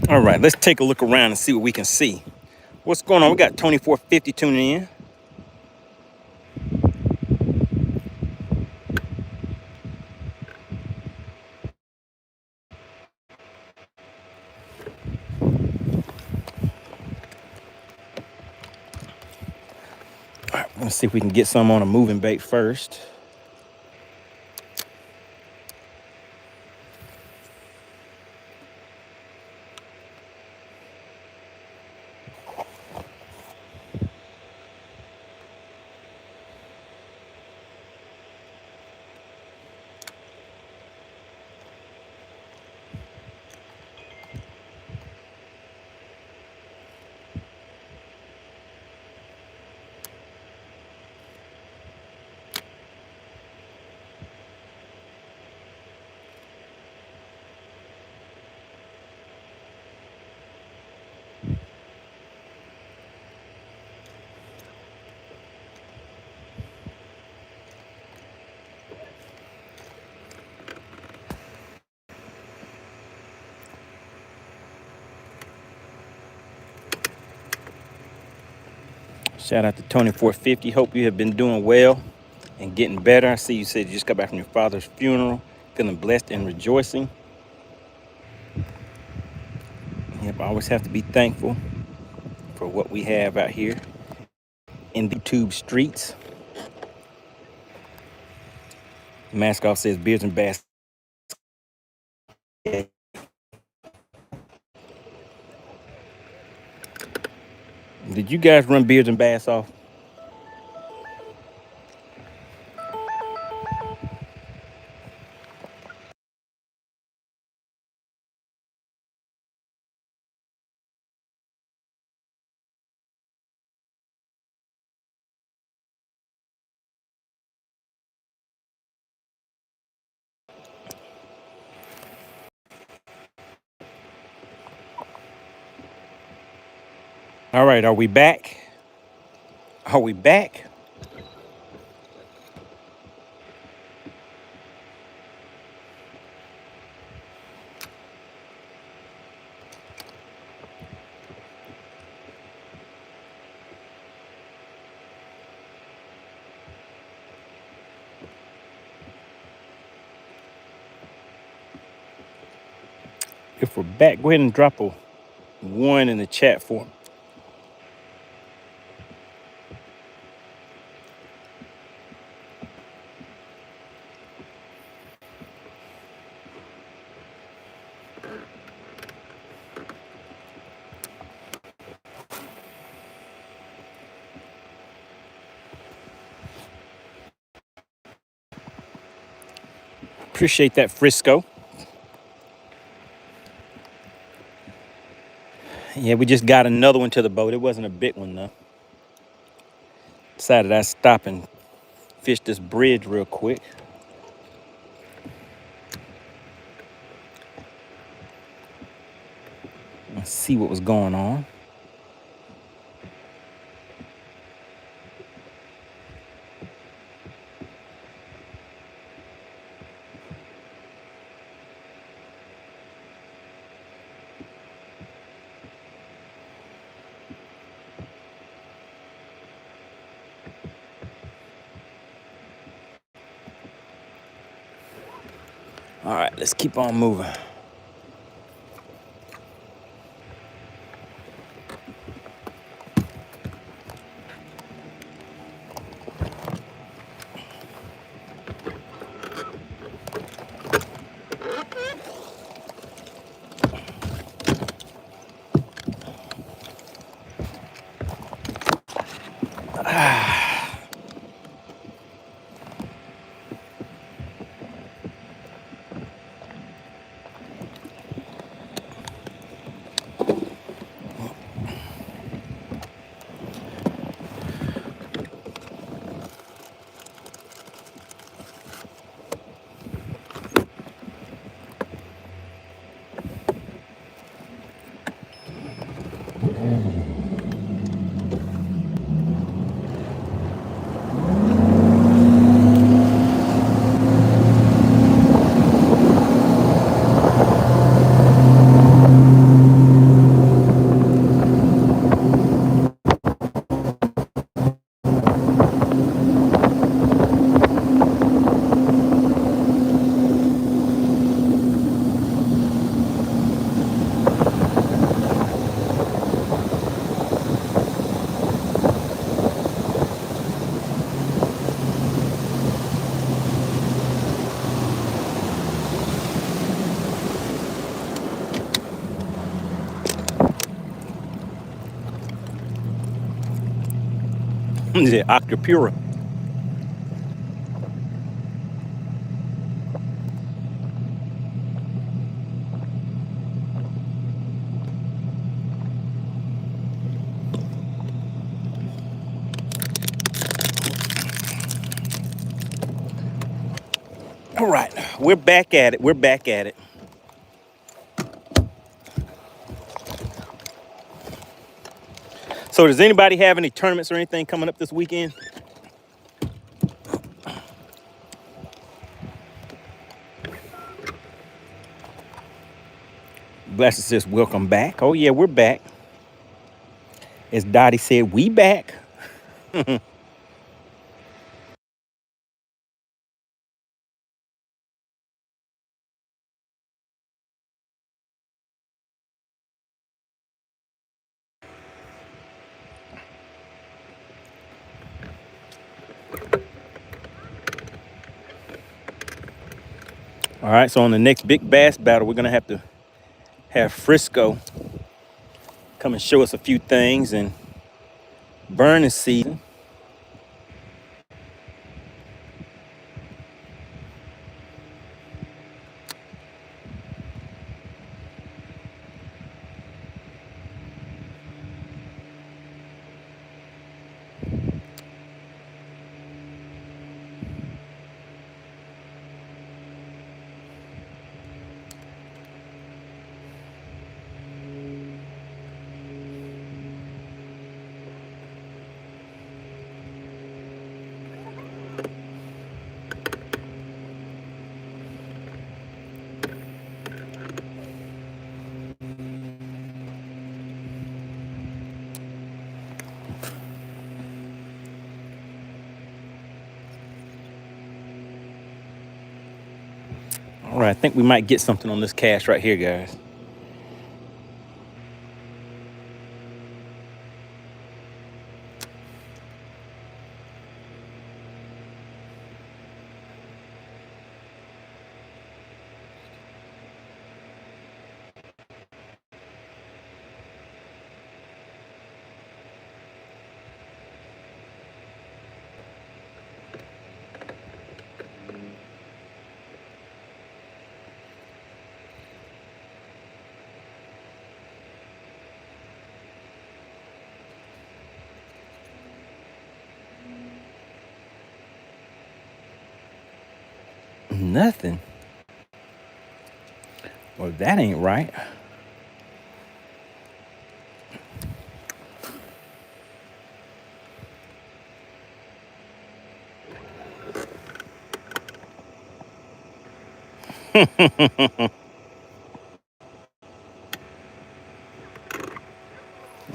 All right, let's take a look around and see what we can see. What's going on? We got 2450 tuning in. All right, let's see if we can get some on a moving bait first. Shout out to Tony 450. Hope you have been doing well and getting better. I see you said you just got back from your father's funeral, feeling blessed and rejoicing. Yep, I always have to be thankful for what we have out here in the YouTube streets. Mascot says Beers and Bass. Did you guys run Beers and Bass off? All right, are we back? Are we back? If we're back, go ahead and drop a 1 in the chat for me. Appreciate that, Frisco. Yeah, we just got another one to the boat. It wasn't a big one, though. Decided I'd stop and fish this bridge real quick. And see what was going on. All right, let's keep on moving. Yeah, Octopura. All right, we're back at it. We're back at it. So does anybody have any tournaments or anything coming up this weekend? Blessed says, welcome back. Oh yeah, we're back. As Dottie said, we back. All right, so on the next big bass battle, we're gonna have to have Frisco come and show us a few things and burn season. right, I think we might get something on this cast right here, guys. Nothing. Well, that ain't right.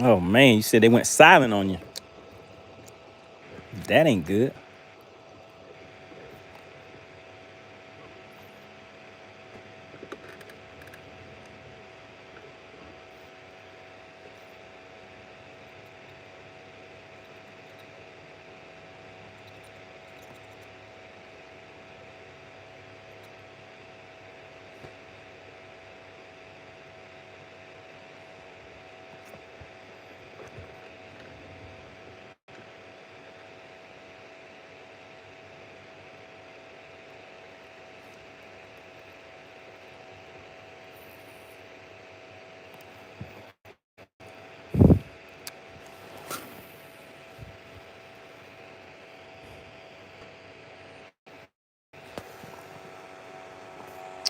Oh man, you said they went silent on you. That ain't good.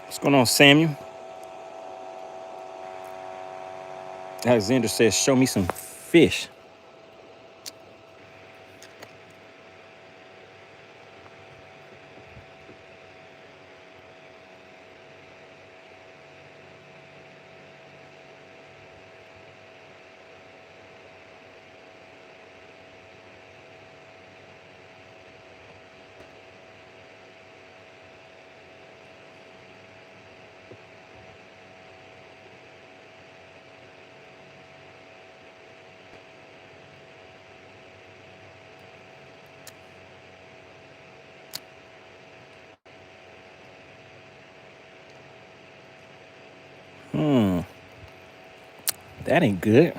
What's going on, Samuel? Alexander says, show me some fish. Hmm, that ain't good.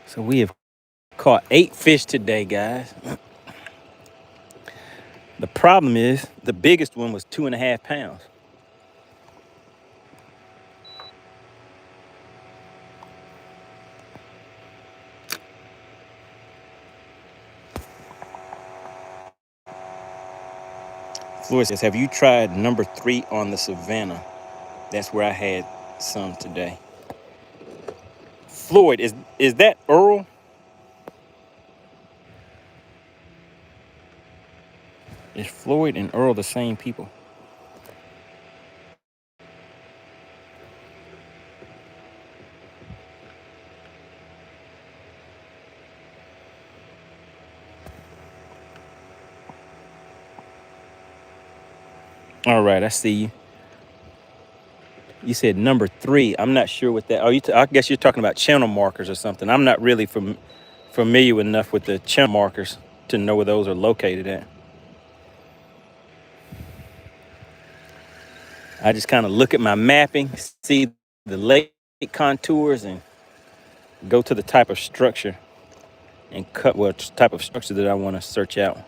So we have caught 8 fish today, guys. The problem is the biggest one was 2.5 pounds. Floyd says, have you tried number 3 on the Savannah? That's where I had some today. Floyd, is that Earl? Is Floyd and Earl the same people? All right, I see you. You said number 3. I'm not sure what that. Oh, I guess you're talking about channel markers or something. I'm not really familiar enough with the channel markers to know where those are located at. I just kind of look at my mapping, see the lake contours, and go to the type of structure and cut what type of structure that I want to search out.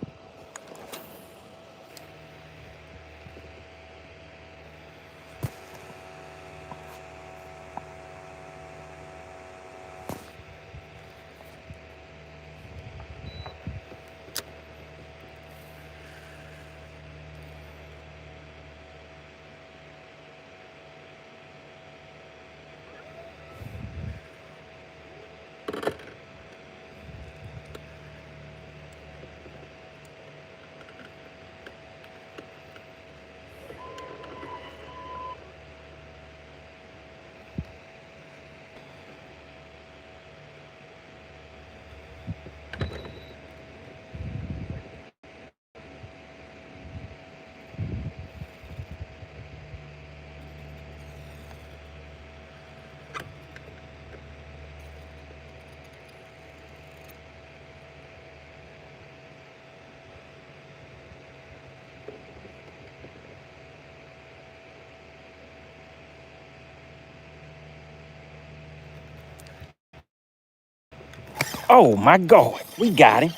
Oh my God, we got him.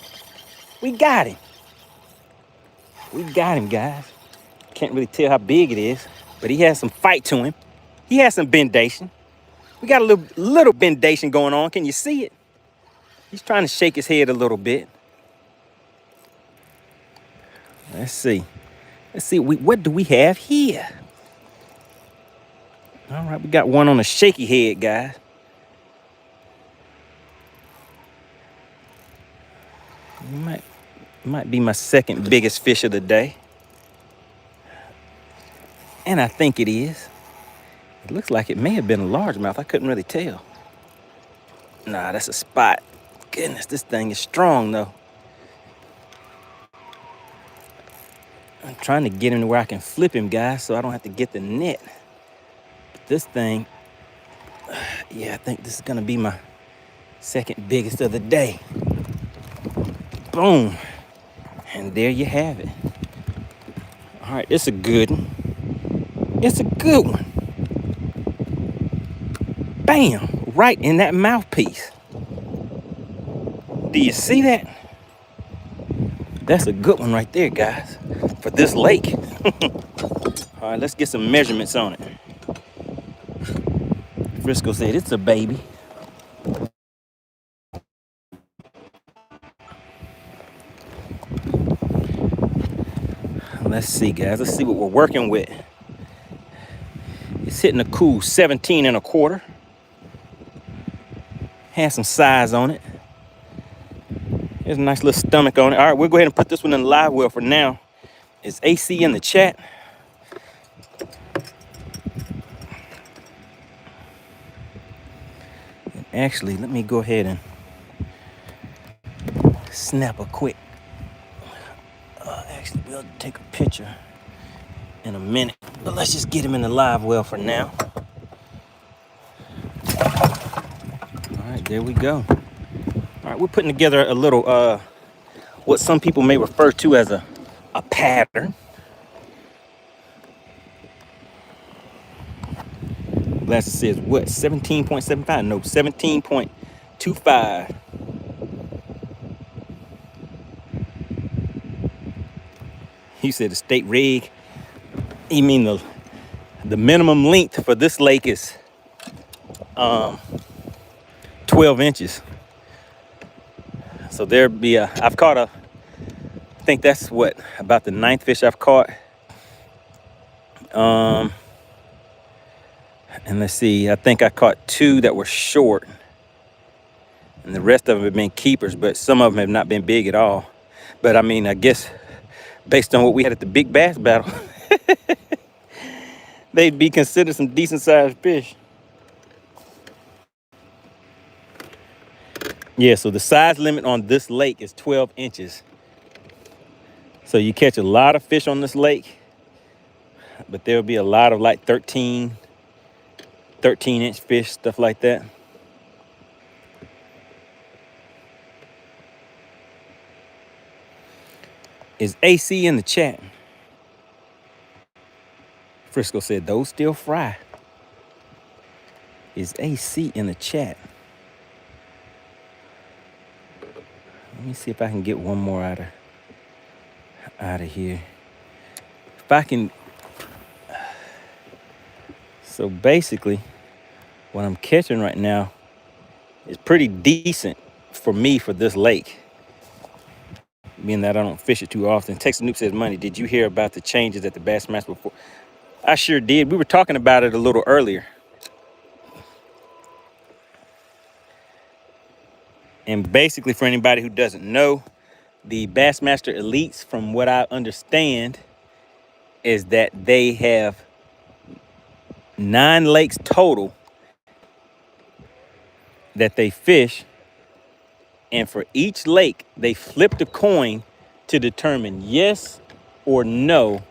We got him. We got him, guys. Can't really tell how big it is, but he has some fight to him. He has some bendation. We got a little bendation going on. Can you see it? He's trying to shake his head a little bit. Let's see. Let's see, what do we have here? All right, we got one on a shaky head, guys. Might be my second biggest fish of the day. And I think it is. It looks like it may have been a largemouth. I couldn't really tell. Nah, that's a spot. Goodness, this thing is strong though. I'm trying to get him to where I can flip him, guys, so I don't have to get the net. But this thing, yeah, I think this is gonna be my second biggest of the day. Boom. And there you have it. All right, it's a good one. It's a good one. Bam, right in that mouthpiece. Do you see that? That's a good one right there, guys, for this lake. All right, let's get some measurements on it. Frisco said it's a baby. Let's see, guys. Let's see what we're working with. It's hitting a cool 17 and a quarter. Has some size on it. There's a nice little stomach on it. All right, we'll go ahead and put this one in the live well for now. Is AC in the chat? And actually, let me go ahead and snap a quick. Actually, we'll take a picture in a minute. But let's just get him in the live well for now. All right, there we go. All right, we're putting together a little, what some people may refer to as a pattern. Glasses says what? 17.75? No, 17.25. He said the state reg. You mean the minimum length for this lake is 12 inches. So there'd be I've caught I think that's what, about the 9th fish I've caught. And let's see, I think I caught 2 that were short. And the rest of them have been keepers, but some of them have not been big at all. But I mean, I guess based on what we had at the big bass battle, they'd be considered some decent sized fish. Yeah, so the size limit on this lake is 12 inches. So you catch a lot of fish on this lake, but there'll be a lot of like 13-inch fish, stuff like that. Is AC in the chat? Frisco said, those still fry. Is AC in the chat? Let me see if I can get one more out of here. If I can. So basically, what I'm catching right now is pretty decent for me for this lake, being that I don't fish it too often. Texas Noob says, Money, did you hear about the changes at the Bassmaster before? I sure did. We were talking about it a little earlier. And basically, for anybody who doesn't know, the Bassmaster Elites, from what I understand, is that they have 9 lakes total that they fish. And for each lake, they flipped a coin to determine yes or no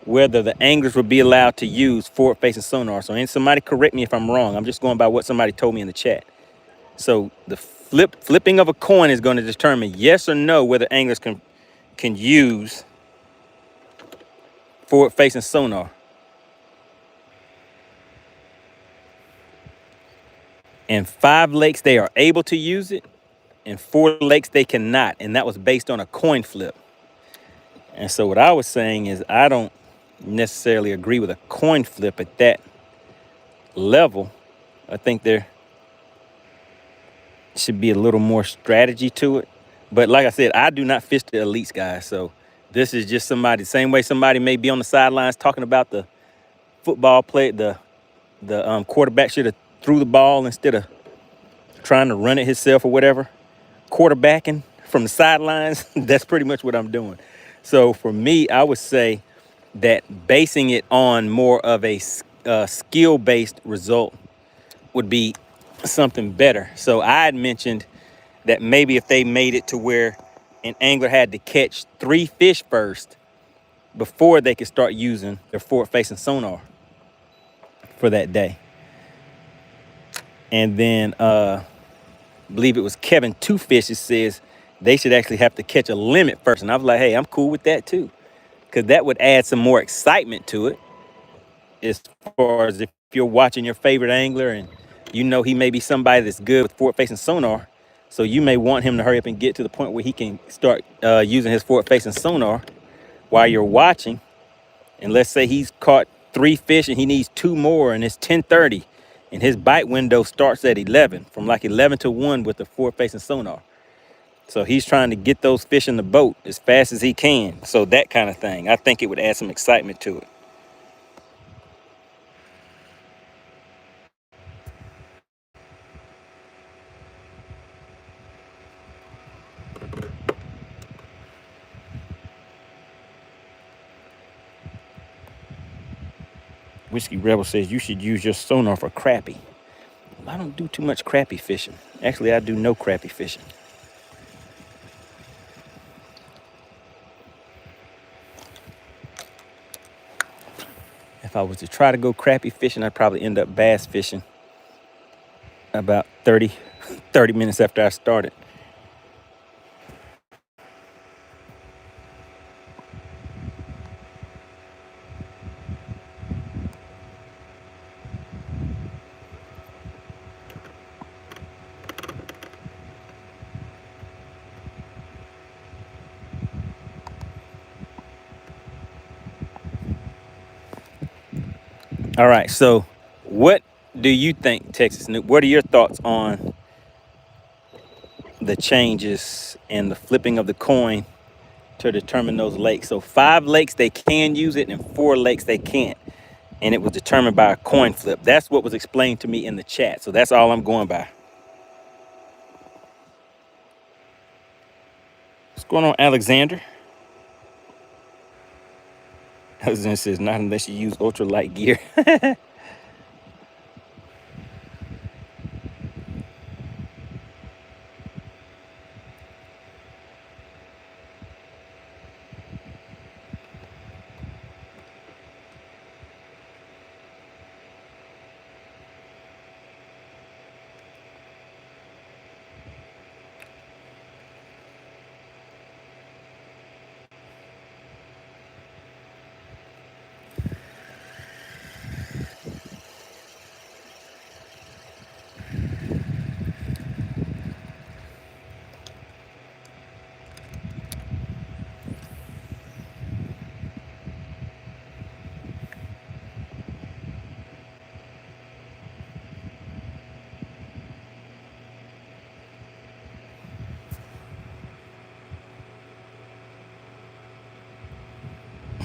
whether the anglers would be allowed to use forward-facing sonar. So, and somebody correct me if I'm wrong. I'm just going by what somebody told me in the chat. So the flipping of a coin is going to determine yes or no whether anglers can use forward-facing sonar. And 5 lakes, they are able to use it. In 4 lakes, they cannot. And that was based on a coin flip. And so what I was saying is I don't necessarily agree with a coin flip at that level. I think there should be a little more strategy to it. But like I said, I do not fish the elites, guys. So this is just somebody, same way somebody may be on the sidelines talking about the football play, the quarterback should have threw the ball instead of trying to run it himself or whatever. Quarterbacking from the sidelines, that's pretty much what I'm doing. So for me, I would say that basing it on more of a skill-based result would be something better. So I had mentioned that maybe if they made it to where an angler had to catch 3 fish first before they could start using their forward-facing sonar for that day. And then I believe it was Kevin Two Fishes says they should actually have to catch a limit first. And I was like, hey, I'm cool with that too. Because that would add some more excitement to it. As far as if you're watching your favorite angler and you know he may be somebody that's good with forward-facing sonar. So you may want him to hurry up and get to the point where he can start using his forward-facing sonar while you're watching. And let's say he's caught 3 fish and he needs 2 more and it's 10:30 and his bite window starts at 11, from like 11 to 1 with the forward-facing sonar. So he's trying to get those fish in the boat as fast as he can. So that kind of thing, I think it would add some excitement to it. Whiskey Rebel says you should use your sonar for crappie. I don't do too much crappie fishing. Actually, I do no crappie fishing. If I was to try to go crappie fishing, I'd probably end up bass fishing about 30 minutes after I started. All right, so what do you think, Texas Noob? What are your thoughts on the changes and the flipping of the coin to determine those lakes? So 5 lakes they can use it and 4 lakes they can't. And it was determined by a coin flip. That's what was explained to me in the chat. So that's all I'm going by. What's going on, Alexander? Alexander says, not unless you use ultralight gear.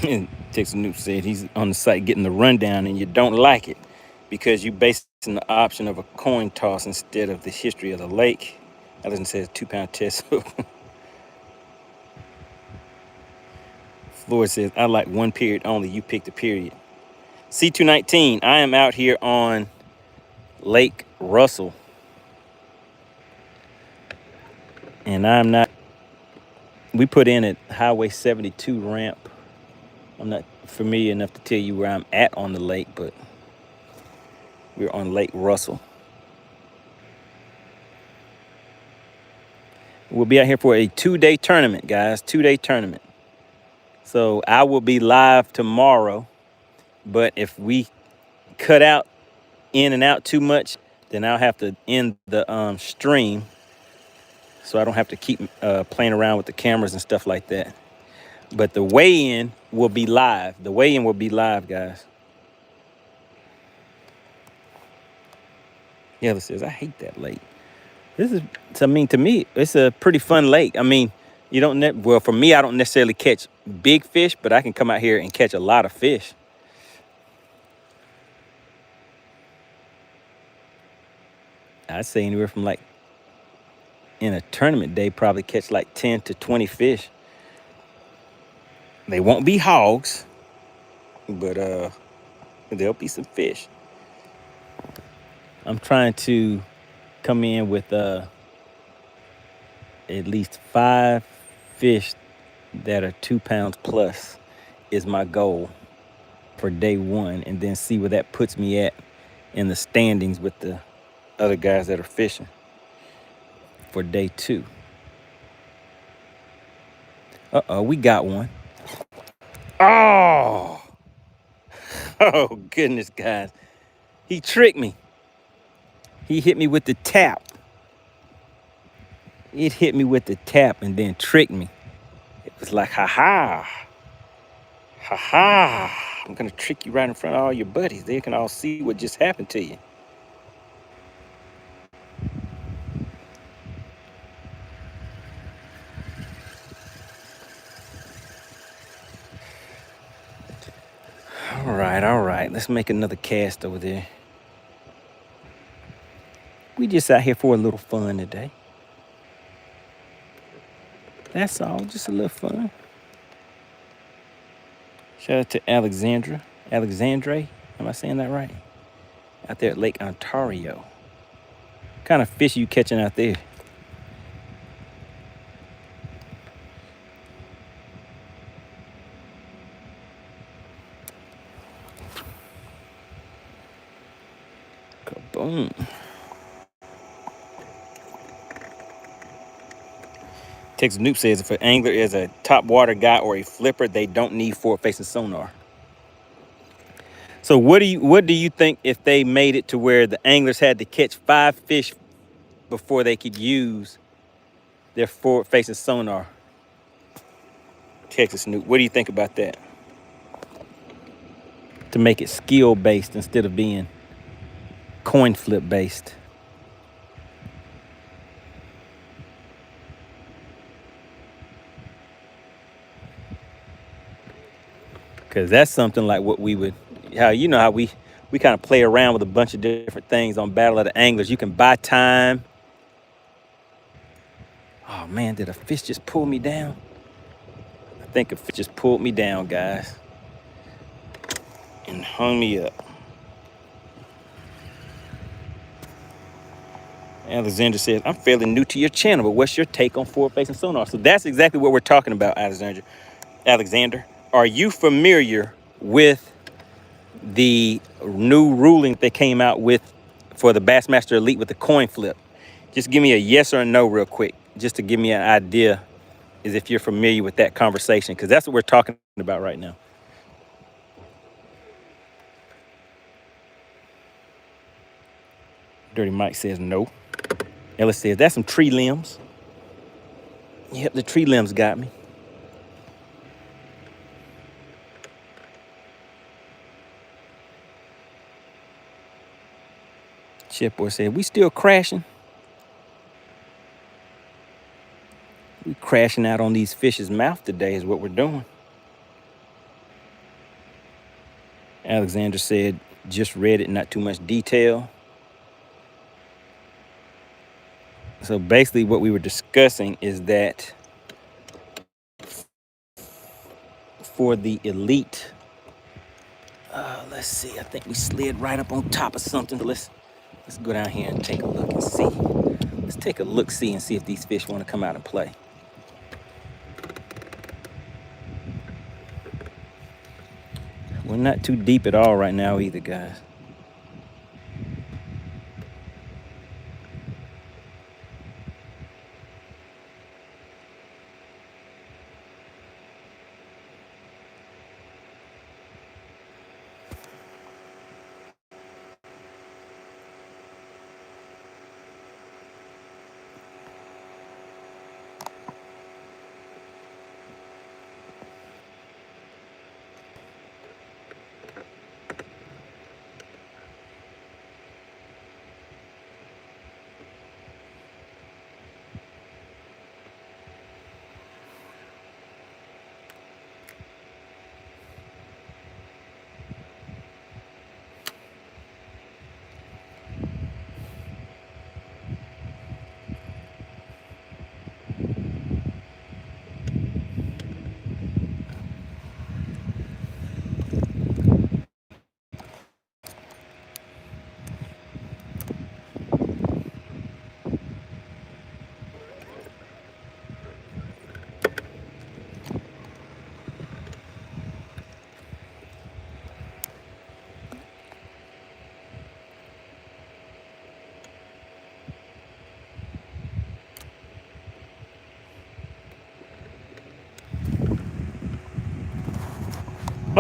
And Texas Noob said he's on the site getting the rundown and you don't like it because you based on the option of a coin toss instead of the history of the lake. Allison says 2-pound test hook. Floyd says, I like 1 period only. You pick the period. C219, I am out here on Lake Russell. And I'm not, we put in at Highway 72 ramp. I'm not familiar enough to tell you where I'm at on the lake, but we're on Lake Russell. We'll be out here for a 2-day tournament, guys. 2-day tournament. So I will be live tomorrow, but if we cut out in and out too much, then I'll have to end the stream. so I don't have to keep playing around with the cameras and stuff like that. But the weigh-in will be live. The weigh-in will be live, guys. Yeah, this says I hate that lake. This is, I mean, to me, it's a pretty fun lake. I mean, you don't well, for me, I don't necessarily catch big fish, but I can come out here and catch a lot of fish. I'd say anywhere from like in a tournament day, probably catch like 10 to 20 fish. They won't be hogs, but there'll be some fish. I'm trying to come in with at least 5 fish that are 2 pounds plus is my goal for day one, and then see where that puts me at in the standings with the other guys that are fishing for day two. Uh-oh, we got one. Oh, oh goodness, guys. He tricked me. He hit me with the tap. It hit me with the tap and then tricked me. It was like, ha ha, ha ha. I'm gonna trick you right in front of all your buddies. They can all see what just happened to you. All right. Let's make another cast over there. We just out here for a little fun today. That's all, just a little fun. Shout out to Alexandra. Alexandre, am I saying that right? Out there at Lake Ontario. What kind of fish are you catching out there? Kaboom. Texas Noop says if an angler is a top water guy or a flipper, they don't need forward-facing sonar. So what do you think if they made it to where the anglers had to catch 5 fish before they could use their forward-facing sonar? Texas Noop, what do you think about that? To make it skill-based instead of being coin flip-based. Because that's something like what we would, how we kind of play around with a bunch of different things on Battle of the Anglers. You can buy time. Oh man, did a fish just pull me down? I think a fish just pulled me down, guys, and hung me up. Alexander says, I'm fairly new to your channel, but what's your take on forward-facing sonar? So that's exactly what we're talking about, Alexander, are you familiar with the new ruling they came out with for the Bassmaster Elite with the coin flip? Just give me a yes or a no real quick, just to give me an idea is if you're familiar with that conversation, because that's what we're talking about right now. Dirty Mike says no. Ellis says, that's some tree limbs. Yep, the tree limbs got me. Chipboy said, we still crashing? We crashing out on these fish's mouth today is what we're doing. Alexander said, just read it, not too much detail. So basically what we were discussing is that for the elite, let's see, I think we slid right up on top of something. Let's go down here and take a look and see. Let's take a look-see and see if these fish want to come out and play. We're not too deep at all right now either, guys.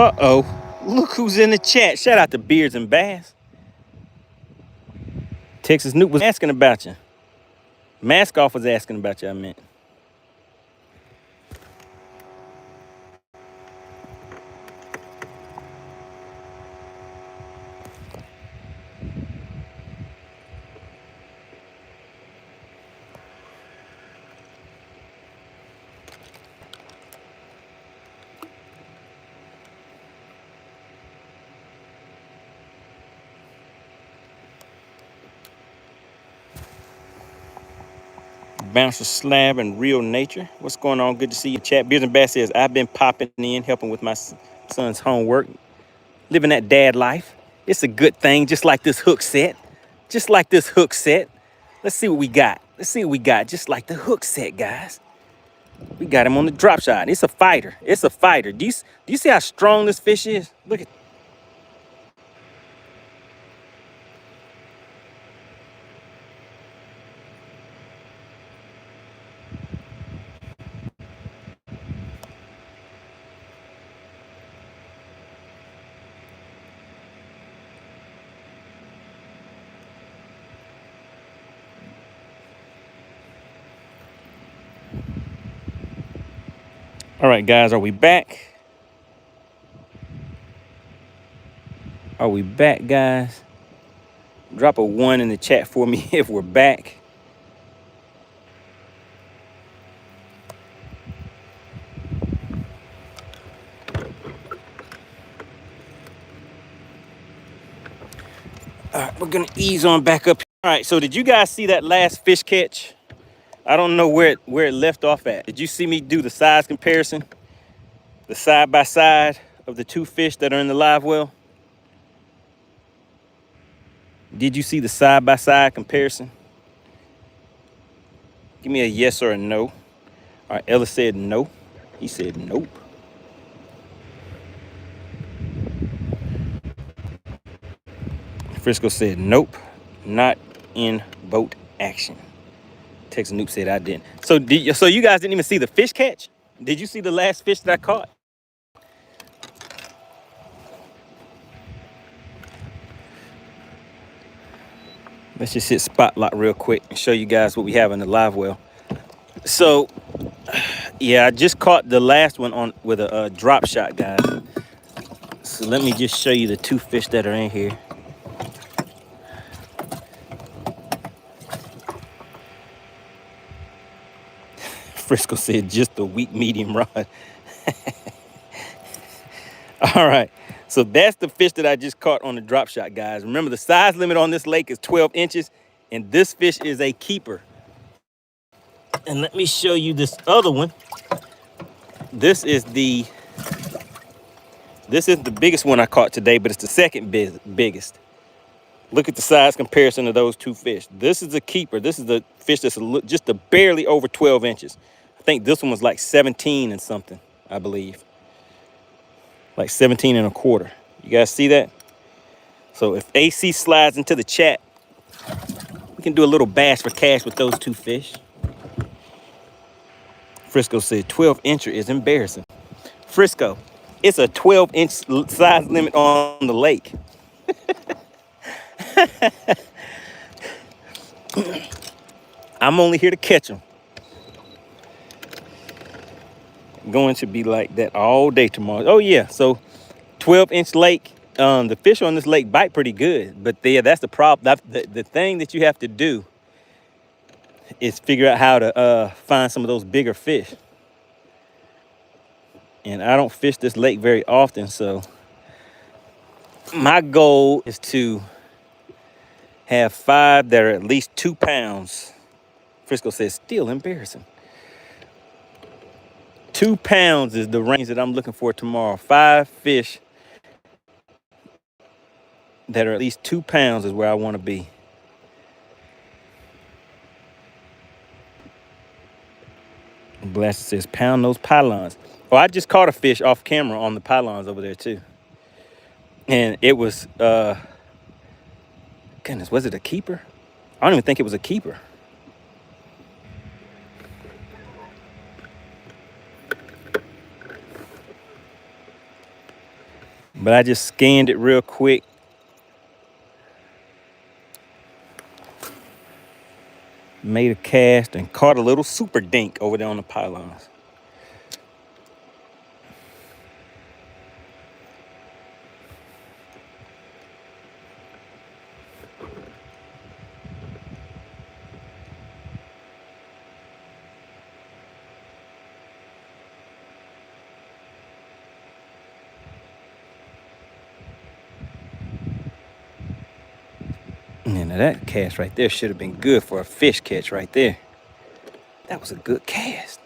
Uh-oh. Look who's in the chat. Shout out to Beards and Bass. Texas Newt was asking about you. Mask Off was asking about you, I meant. Bouncer Slab and Real Nature. What's going on? Good to see you, chat. Beards and Bass says, I've been popping in, helping with my son's homework, living that dad life. It's a good thing, just like this hook set. Just like this hook set. Let's see what we got. Let's see what we got. Just like the hook set, guys. We got him on the drop shot. It's a fighter. It's a fighter. Do you see how strong this fish is? Look at. All right, guys, are we back? Are we back, guys? Drop a 1 in the chat for me if we're back. All right, we're gonna ease on back up. All right, so did you guys see that last fish catch? I don't know where it left off at. Did you see me do the size comparison? The side by side of the two fish that are in the live well? Did you see the side by side comparison? Give me a yes or a no. All right, Ellis said no. He said nope. Frisco said nope, not in boat action. Texas Noob said I didn't. So you guys didn't even see the fish catch? Did you see the last fish that I caught? Let's just hit spotlight real quick and show you guys what we have in the live well. So, yeah, I just caught the last one on with a drop shot, guys. So let me just show you the two fish that are in here. Frisco said just a weak medium rod. All right, so that's the fish that I just caught on the drop shot, guys. Remember, the size limit on this lake is 12 inches, and this fish is a keeper. And let me show you this other one. This is the biggest one I caught today, but it's the second biggest. Look at the size comparison of those two fish. This is a keeper. This is the fish that's just barely over 12 inches. I think this one was like 17 and something, I believe. Like 17 and a quarter. You guys see that? So if AC slides into the chat, we can do a little bass for cash with those two fish. Frisco said 12 incher is embarrassing. Frisco, it's a 12-inch size limit on the lake. I'm only here to catch them. Going to be like that all day tomorrow. Oh yeah, so 12-inch lake. The fish on this lake bite pretty good, but that's the problem. The thing that you have to do is figure out how to find some of those bigger fish. And I don't fish this lake very often, so my goal is to have 5 that are at least 2 pounds. Frisco says still embarrassing. 2 pounds is the range that I'm looking for tomorrow. 5 fish that are at least 2 pounds is where I want to be. Blaster says pound those pylons. Oh, I just caught a fish off camera on the pylons over there too. And it was, goodness, was it a keeper? I don't even think it was a keeper. But I just scanned it real quick. Made a cast and caught a little super dink over there on the pylons. And that cast right there should have been good for a fish catch right there. That was a good cast.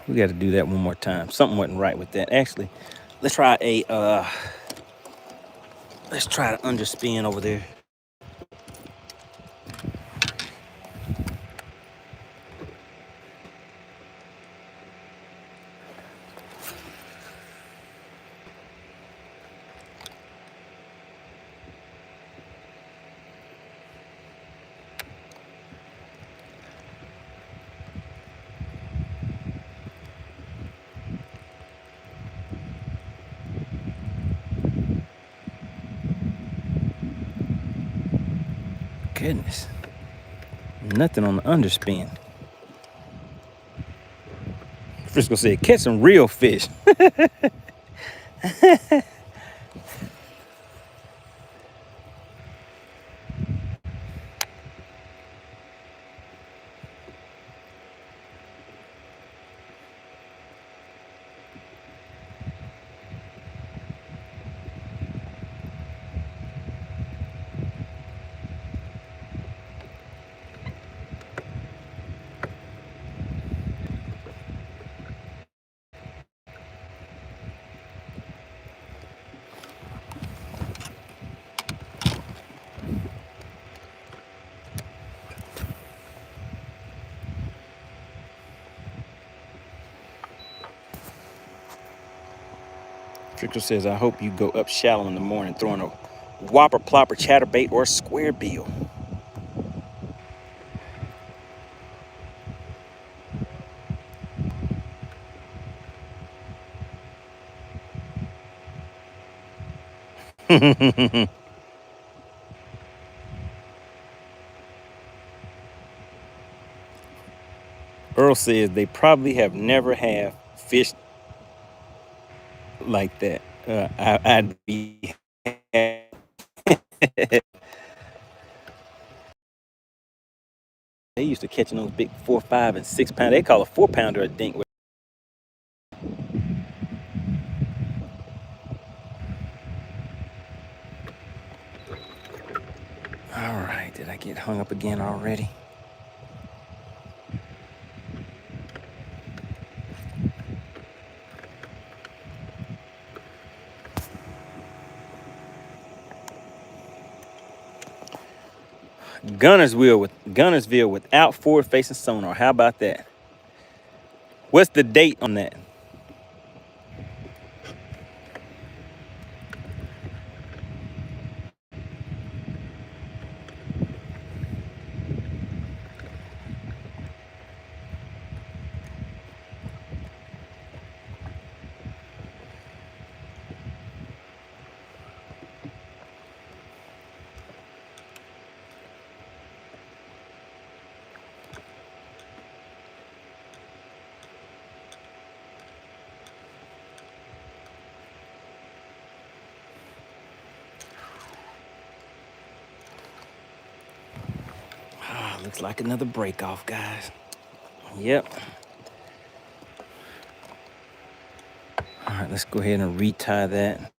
We got to do that one more time. Something wasn't right with that. Actually, let's try an underspin over there. Goodness. Nothing on the underspin. Frisco said, catch some real fish. Frisco says, I hope you go up shallow in the morning throwing a whopper, plopper, chatterbait, or square bill. Earl says they probably have never have fished like that. I'd be. They used to catching those big 4, 5, and 6 pound. They call a 4-pounder a dink. All right, did I get hung up again already? Gunnersville without forward-facing sonar. How about that? What's the date on that? Looks like another break off, guys. Yep. All right, let's go ahead and retie that.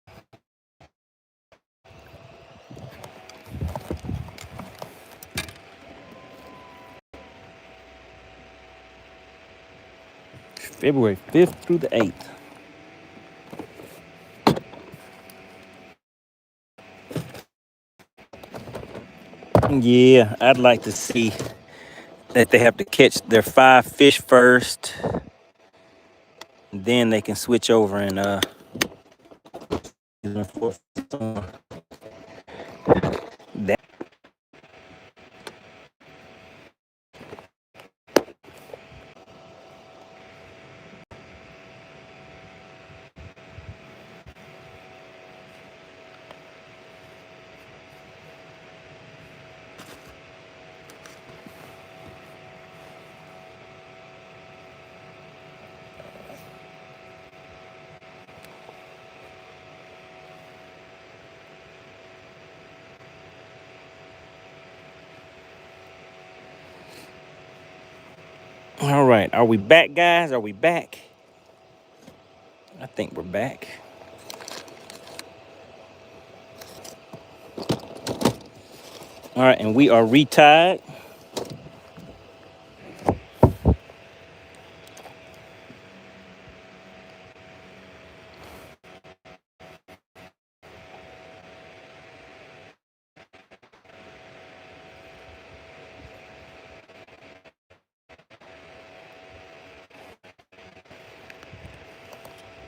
February 5th through the 8th. Yeah, I'd like to see that they have to catch their 5 fish first. Then they can switch over and That. All right, are we back, guys? Are we back? I think we're back. All right, and we are retied.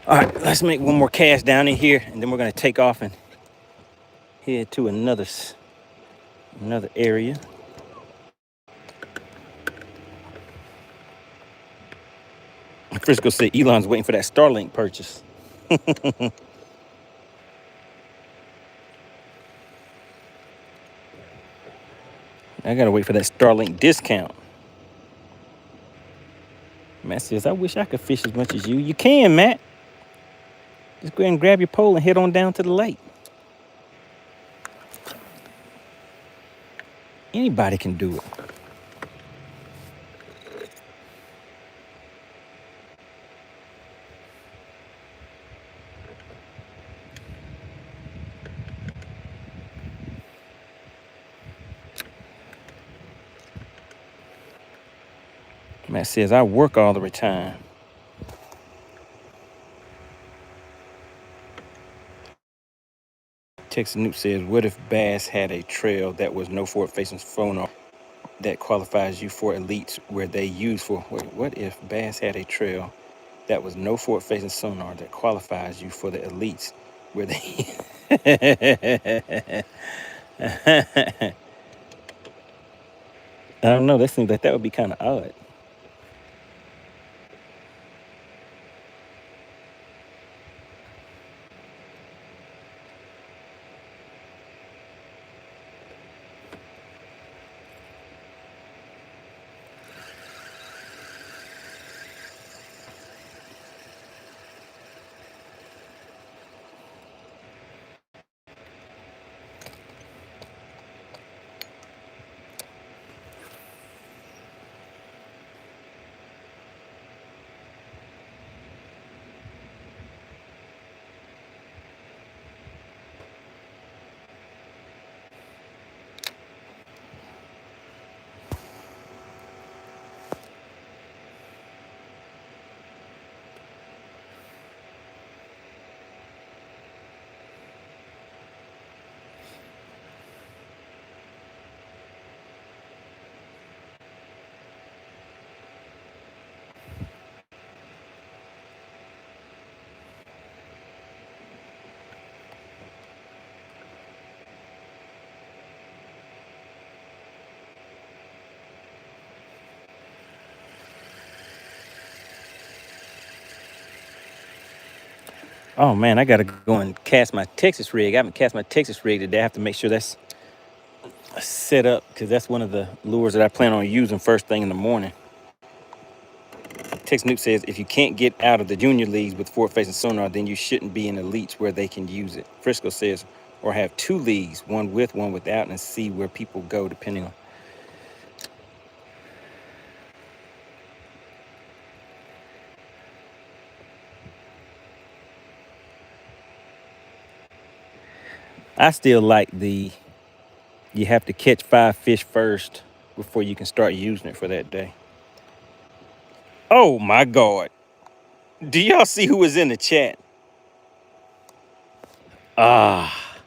All right, let's make one more cast down in here, and then we're gonna take off and head to another area. Frisco said Elon's waiting for that Starlink purchase. I gotta wait for that Starlink discount. Matt says, I wish I could fish as much as you. You can, Matt. Just go ahead and grab your pole and head on down to the lake. Anybody can do it. Matt says, I work all the time. Texas Newt says, what if Bass had a trail that was no forward-facing sonar that qualifies you for elites where they use for... Wait, what if Bass had a trail that was no forward-facing sonar that qualifies you for the elites where they... I don't know. That seems like that would be kind of odd. Oh man, I gotta go and cast my Texas rig. I haven't cast my Texas rig today. I have to make sure that's set up because that's one of the lures that I plan on using first thing in the morning. Tex Nuke says, if you can't get out of the junior leagues with forward-facing sonar, then you shouldn't be in elites where they can use it. Frisco says, or have two leagues, one with, one without, and see where people go depending on. I still like you have to catch 5 fish first before you can start using it for that day. Oh my God. Do y'all see who was in the chat? Ah.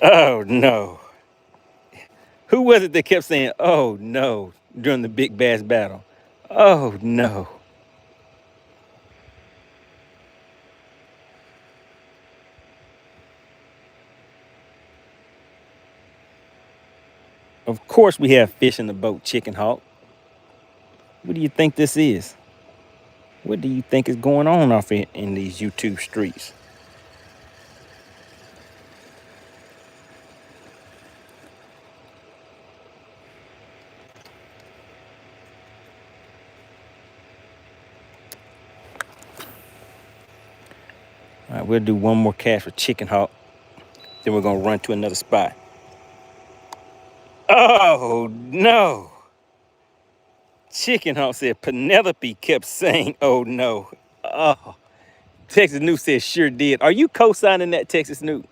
Oh no. Who was it that kept saying, oh no, during the big bass battle? Oh no. Of course we have fish in the boat, Chicken Hawk. What do you think this is? What do you think is going on off in these YouTube streets? All right, we'll do one more cast for Chicken Hawk. Then we're gonna run to another spot. Oh no! Chicken Hawk said Penelope kept saying, "Oh no." Oh, Texas New says sure did. Are you co-signing that, Texas New?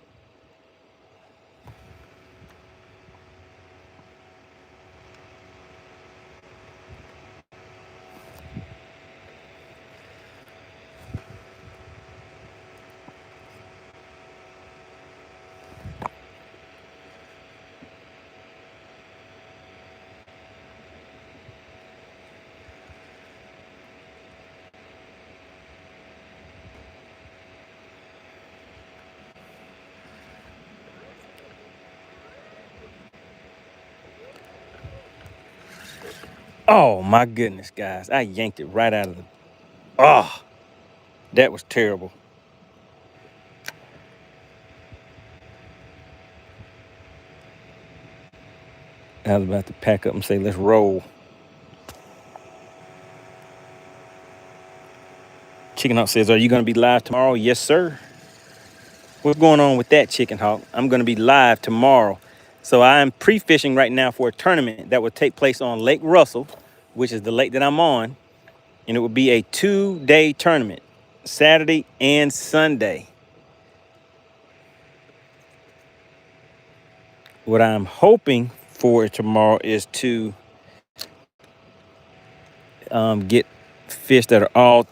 Oh my goodness, guys! I yanked it right out of the. Oh, that was terrible. I was about to pack up and say, "Let's roll." Chicken Hawk says, "Are you gonna be live tomorrow?" Yes, sir. What's going on with that, Chicken Hawk? I'm gonna be live tomorrow. So I'm pre-fishing right now for a tournament that will take place on Lake Russell, which is the lake that I'm on, and it will be a 2-day tournament, Saturday and Sunday. What I'm hoping for tomorrow is to get fish that are all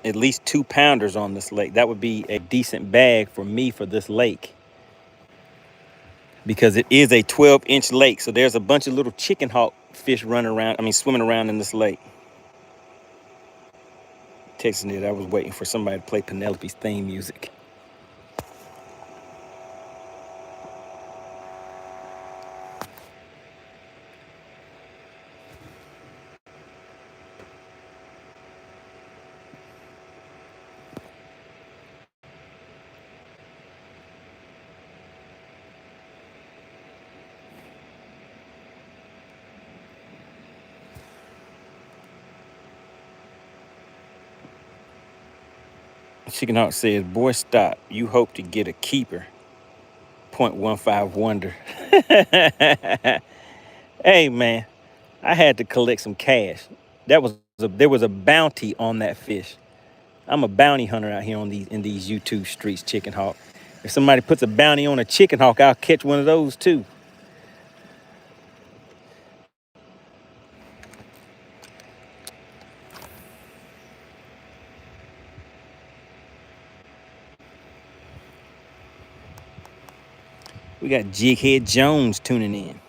at least 2-pounders on this lake. That would be a decent bag for me for this lake because it is a 12-inch lake. So there's a bunch of little chicken hawk fish running around, swimming around in this lake. Texting it, I was waiting for somebody to play Penelope's theme music. Chicken Hawk says, "Boy, stop. You hope to get a keeper." .15 wonder. Hey, man, I had to collect some cash. There was a bounty on that fish. I'm a bounty hunter out here on these YouTube streets, Chicken Hawk. If somebody puts a bounty on a Chicken Hawk, I'll catch one of those too. We got Jighead Jones tuning in.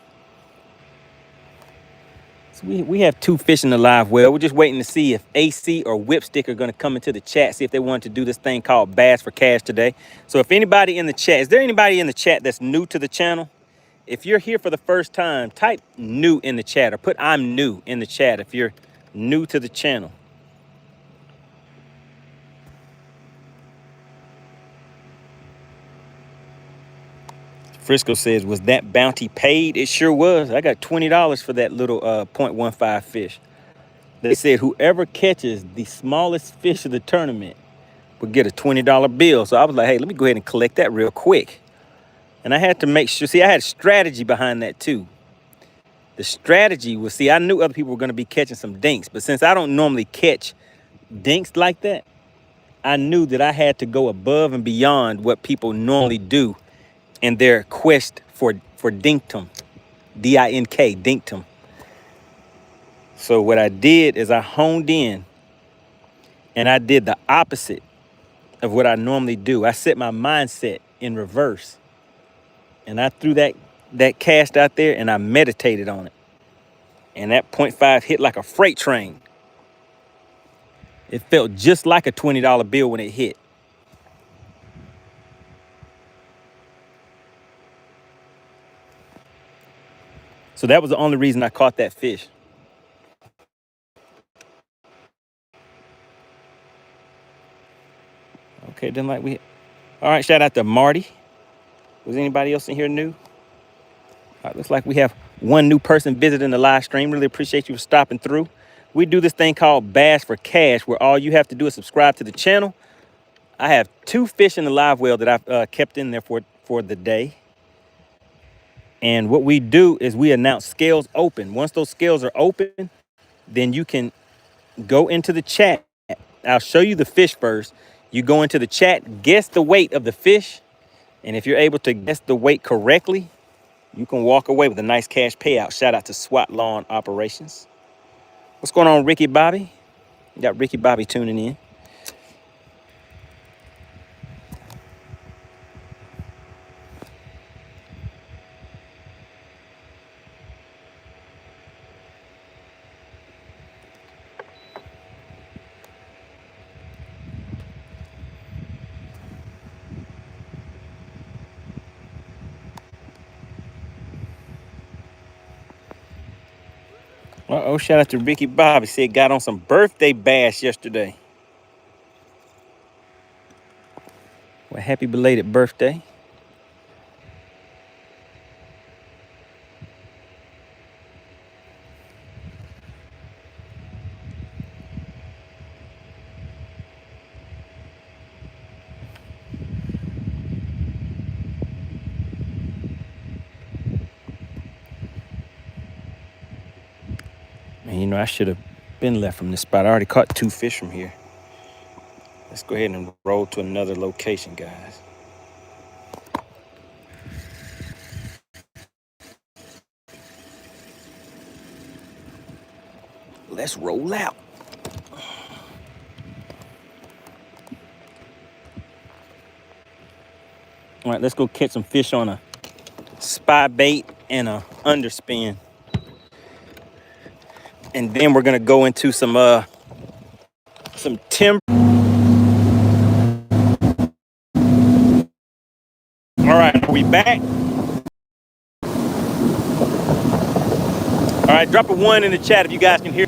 So we have 2 fish in the live well. We're just waiting to see if AC or Whipstick are going to come into the chat, see if they want to do this thing called Bass for Cash today. So if anybody in the chat, is there anybody in the chat that's new to the channel? If you're here for the first time, type new in the chat or put I'm new in the chat if you're new to the channel. Frisco says, "Was that bounty paid?" It sure was. I got $20 for that little .15 fish. They said whoever catches the smallest fish of the tournament would get a $20 bill. So I was like, hey, let me go ahead and collect that real quick. And I had to make sure, see, I had strategy behind that too. The strategy was, see, I knew other people were going to be catching some dinks, but since I don't normally catch dinks like that, I knew that I had to go above and beyond what people normally do in their quest for dinktum, D-I-N-K, dinktum. So what I did is I honed in and I did the opposite of what I normally do. I set my mindset in reverse and I threw that cast out there and I meditated on it. And that .5 hit like a freight train. It felt just like a $20 bill when it hit. So that was the only reason I caught that fish. Okay, then like we, all right, shout out to Marty. Was anybody else in here new? All right, looks like we have one new person visiting the live stream. Really appreciate you for stopping through. We do this thing called Bass for Cash, where all you have to do is subscribe to the channel. I have 2 fish in the live well that I've kept in there for the day. And what we do is we announce scales open. Once those scales are open, then you can go into the chat. I'll show you the fish first. You go into the chat, guess the weight of the fish. And if you're able to guess the weight correctly, you can walk away with a nice cash payout. Shout out to SWAT Lawn Operations. What's going on, Ricky Bobby? You got Ricky Bobby tuning in. Uh-oh, shout out to Ricky Bobby. Said got on some birthday bass yesterday. Well, happy belated birthday. Man, you know, I should have been left from this spot. I already caught 2 fish from here. Let's go ahead and roll to another location, guys. Let's roll out. All right, let's go catch some fish on a spy bait and a underspin. And then we're gonna go into some timber. All right, are we back? All right, drop a 1 in the chat if you guys can hear.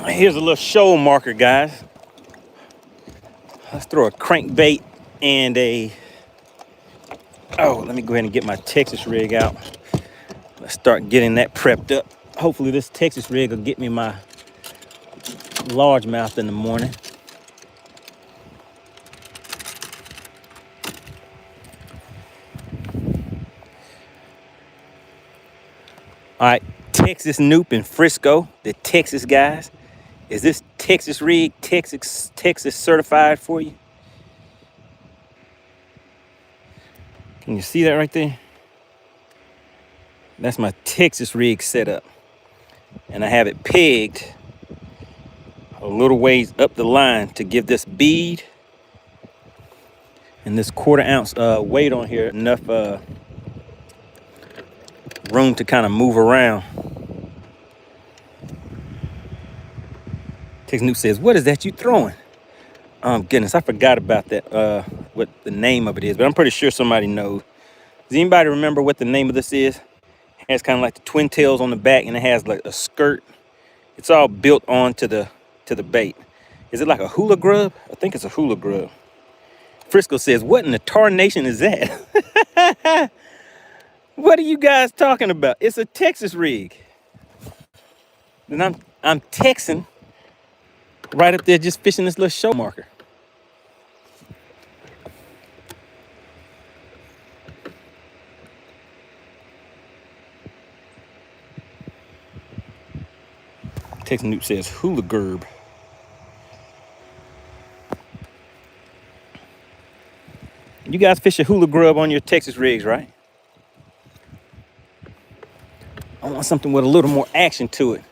Here's a little shoal marker, guys. Let's throw a crankbait and a, oh, let me go ahead and get my Texas rig out. Let's start getting that prepped up. Hopefully this Texas rig will get me my largemouth in the morning. All right, Texas Noop in Frisco, the Texas guys. Is this Texas rig Texas certified for you? Can you see that right there? That's my Texas rig setup. And I have it pegged a little ways up the line to give this bead and this 1/4 ounce weight on here enough room to kind of move around. Texas Noop says, what is that you throwing? Goodness, I forgot about that, what the name of it is, but I'm pretty sure somebody knows. Does anybody remember what the name of this is? It has kind of like the twin tails on the back, and it has like a skirt, It's all built onto the bait. Is it like a hula grub? I think it's a hula grub. Frisco says, what in the tarnation is that? What are you guys talking about? It's a Texas rig. And I'm Texan right up there just fishing this little show marker. Texan Newt says hula grub. You guys fish a hula grub on your Texas rigs, right? I want something with a little more action to it.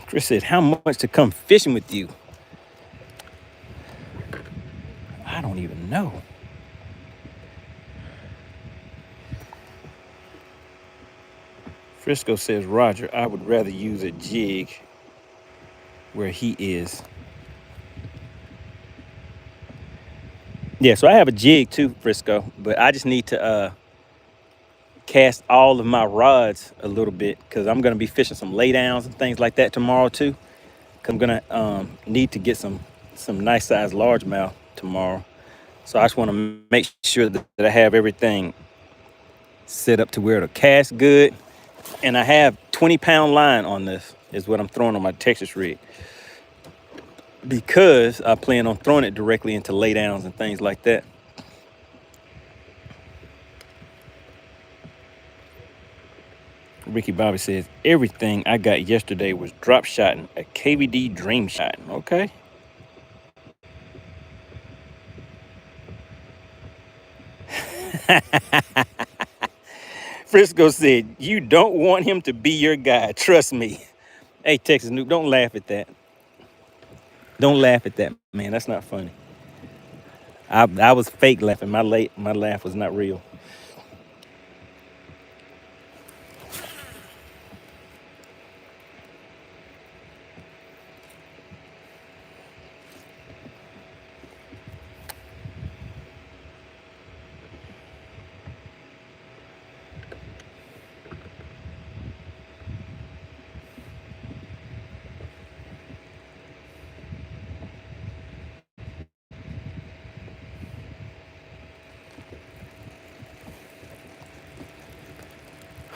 Chris said, how much to come fishing with you? I don't even know. Frisco says, Roger, I would rather use a jig where he is. Yeah, so I have a jig too, Frisco, but I just need to cast all of my rods a little bit because I'm going to be fishing some laydowns and things like that tomorrow too. I'm going to need to get some nice size largemouth tomorrow. So I just want to make sure that I have everything set up to where it'll cast good. And I have 20-pound line on this is what I'm throwing on my Texas rig, because I plan on throwing it directly into laydowns and things like that. Ricky Bobby says, everything I got yesterday was drop shotting, a KVD dream shot. Okay. Frisco said, you don't want him to be your guy. Trust me. Hey, Texas Noob, don't laugh at that. Don't laugh at that, man. That's not funny. I was fake laughing. My laugh was not real.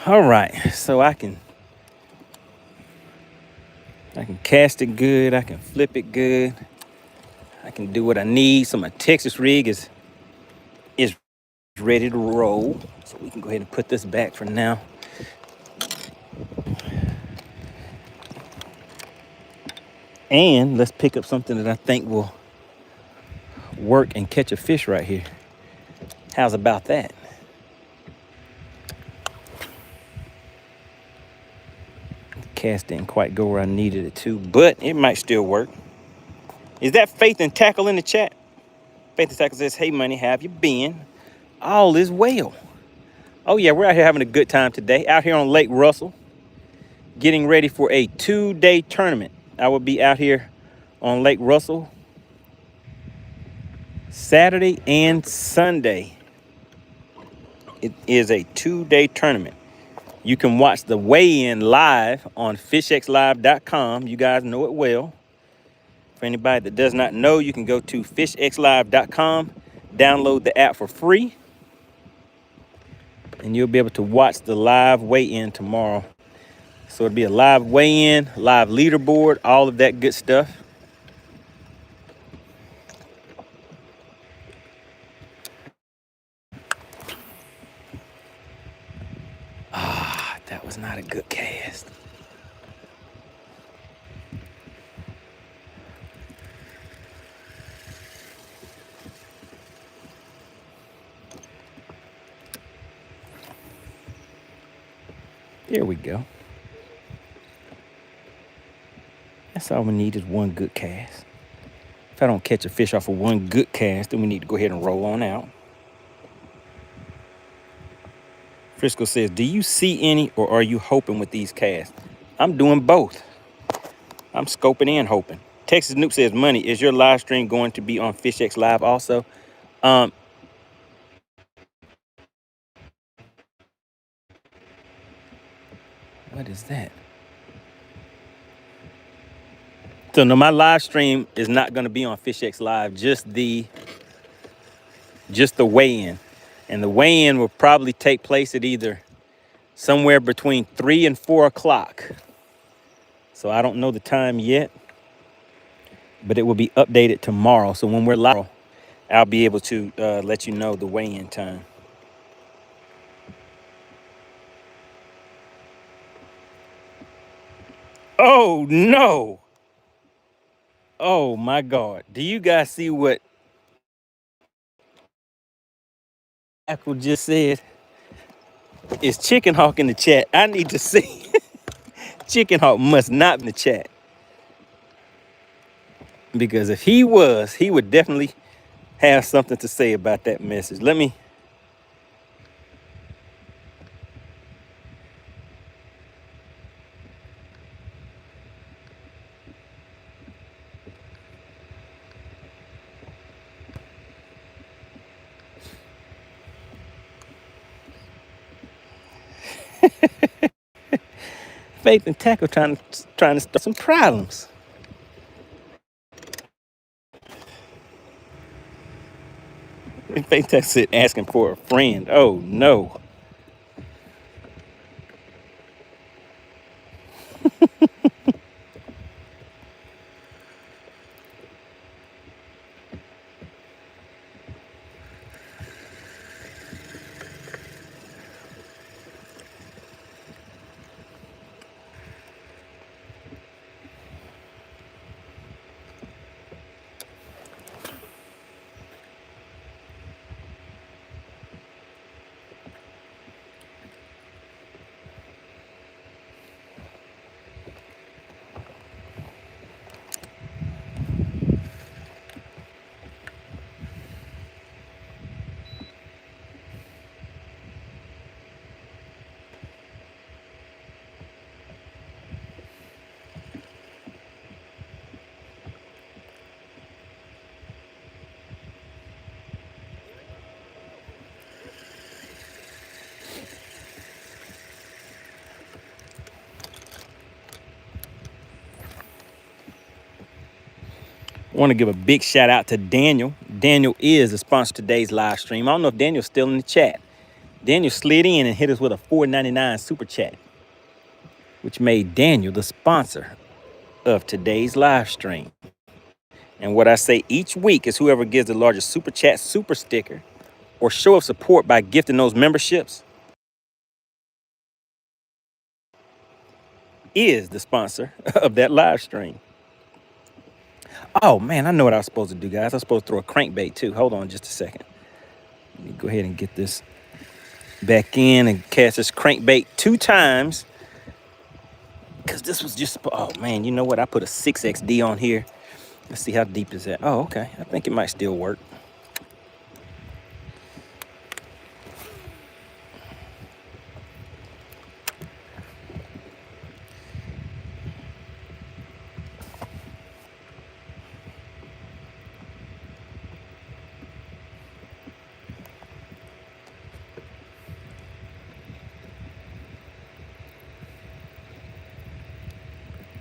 All right, so I can cast it good. I can flip it good. I can do what I need. So my Texas rig is ready to roll. So we can go ahead and put this back for now. And let's pick up something that I think will work and catch a fish right here. How's about that? Cast didn't quite go where I needed it to, but it might still work. Is that Faith and Tackle in the chat? Faith and Tackle says, hey, Money, how have you been? All is well. Oh, yeah, we're out here having a good time today. Out here on Lake Russel, getting ready for a 2-day tournament. I will be out here on Lake Russell Saturday and Sunday. It is a 2-day tournament. You can watch the weigh-in live on fishxlive.com. You guys know it well. For anybody that does not know, you can go to fishxlive.com, download the app for free, and you'll be able to watch the live weigh-in tomorrow. So it'll be a live weigh-in, live leaderboard, all of that good stuff. That was not a good cast. There we go. That's all we need is one good cast. If I don't catch a fish off of one good cast, then we need to go ahead and roll on out. Frisco says, do you see any or are you hoping with these casts? I'm doing both. I'm scoping and hoping. Texas Noop says, Money, is your live stream going to be on FishX Live also? What is that? So no, my live stream is not going to be on FishX Live, just the weigh-in. And the weigh-in will probably take place at either somewhere between 3 and 4 o'clock. So I don't know the time yet, but it will be updated tomorrow. So when we're live, I'll be able to let you know the weigh-in time. Oh, no. Oh, my God. Do you guys see what Apple just said? Is Chicken Hawk in the chat? I need to see. Chicken Hawk must not be in the chat. Because if he was, he would definitely have something to say about that message. Let me. Faith and Tackle trying to start some problems. Faith Tackle said asking for a friend. Oh no. I want to give a big shout out to Daniel. Daniel is the sponsor of today's live stream. I don't know if Daniel's still in the chat. Daniel slid in and hit us with a $4.99 super chat, which made Daniel the sponsor of today's live stream. And what I say each week is whoever gives the largest super chat, super sticker, or show of support by gifting those memberships is the sponsor of that live stream. Oh man, I know what I was supposed to do, guys. I was supposed to throw a crankbait too. Hold on just a second. Let me go ahead and get this back in and cast this crankbait 2 times. Because this was just, oh man, you know what? I put a 6XD on here. Let's see how deep is that. Oh, okay. I think it might still work.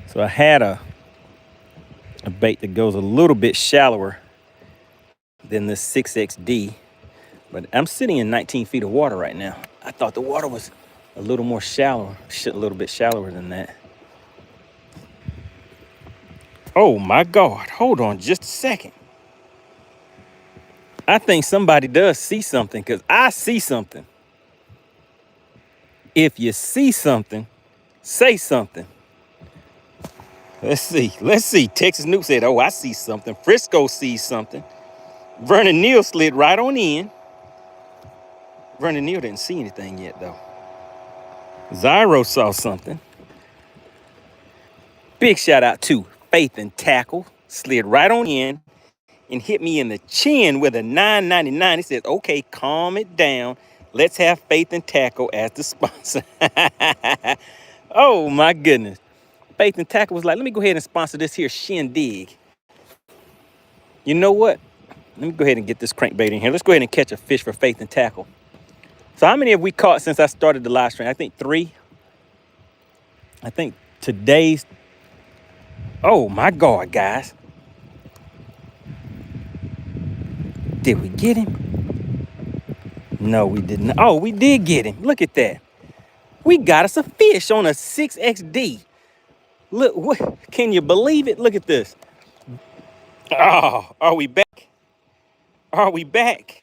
So I had a bait that goes a little bit shallower than this 6XD, but I'm sitting in 19 feet of water right now. I thought the water was a little more shallow, a little bit shallower than that. Oh my God, hold on just a second. I think somebody does see something because I see something. If you see something, say something. Let's see. Let's see. Texas Noob said, oh, I see something. Frisco sees something. Vernon Neal slid right on in. Vernon Neal didn't see anything yet, though. Zyro saw something. Big shout out to Faith and Tackle. Slid right on in and hit me in the chin with a $9.99. He says, okay, calm it down. Let's have Faith and Tackle as the sponsor. Oh, my goodness. Faith and Tackle was like, let me go ahead and sponsor this here shindig. You know what? Let me go ahead and get this crankbait in here. Let's go ahead and catch a fish for Faith and Tackle. So how many have we caught since I started the live stream? I think 3. I think today's, oh my God, guys. Did we get him? No, we didn't. Oh, we did get him. Look at that. We got us a fish on a 6XD. Look, what, can you believe it? Look at this. Oh, are we back? Are we back?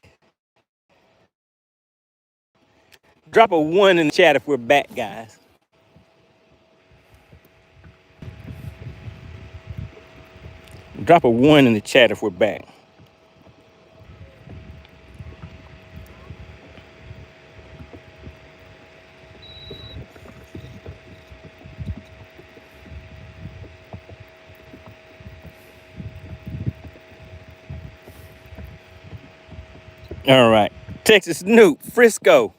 Drop a 1 in the chat if we're back, guys. Drop a 1 in the chat if we're back. All right. Texas Noob, Frisco.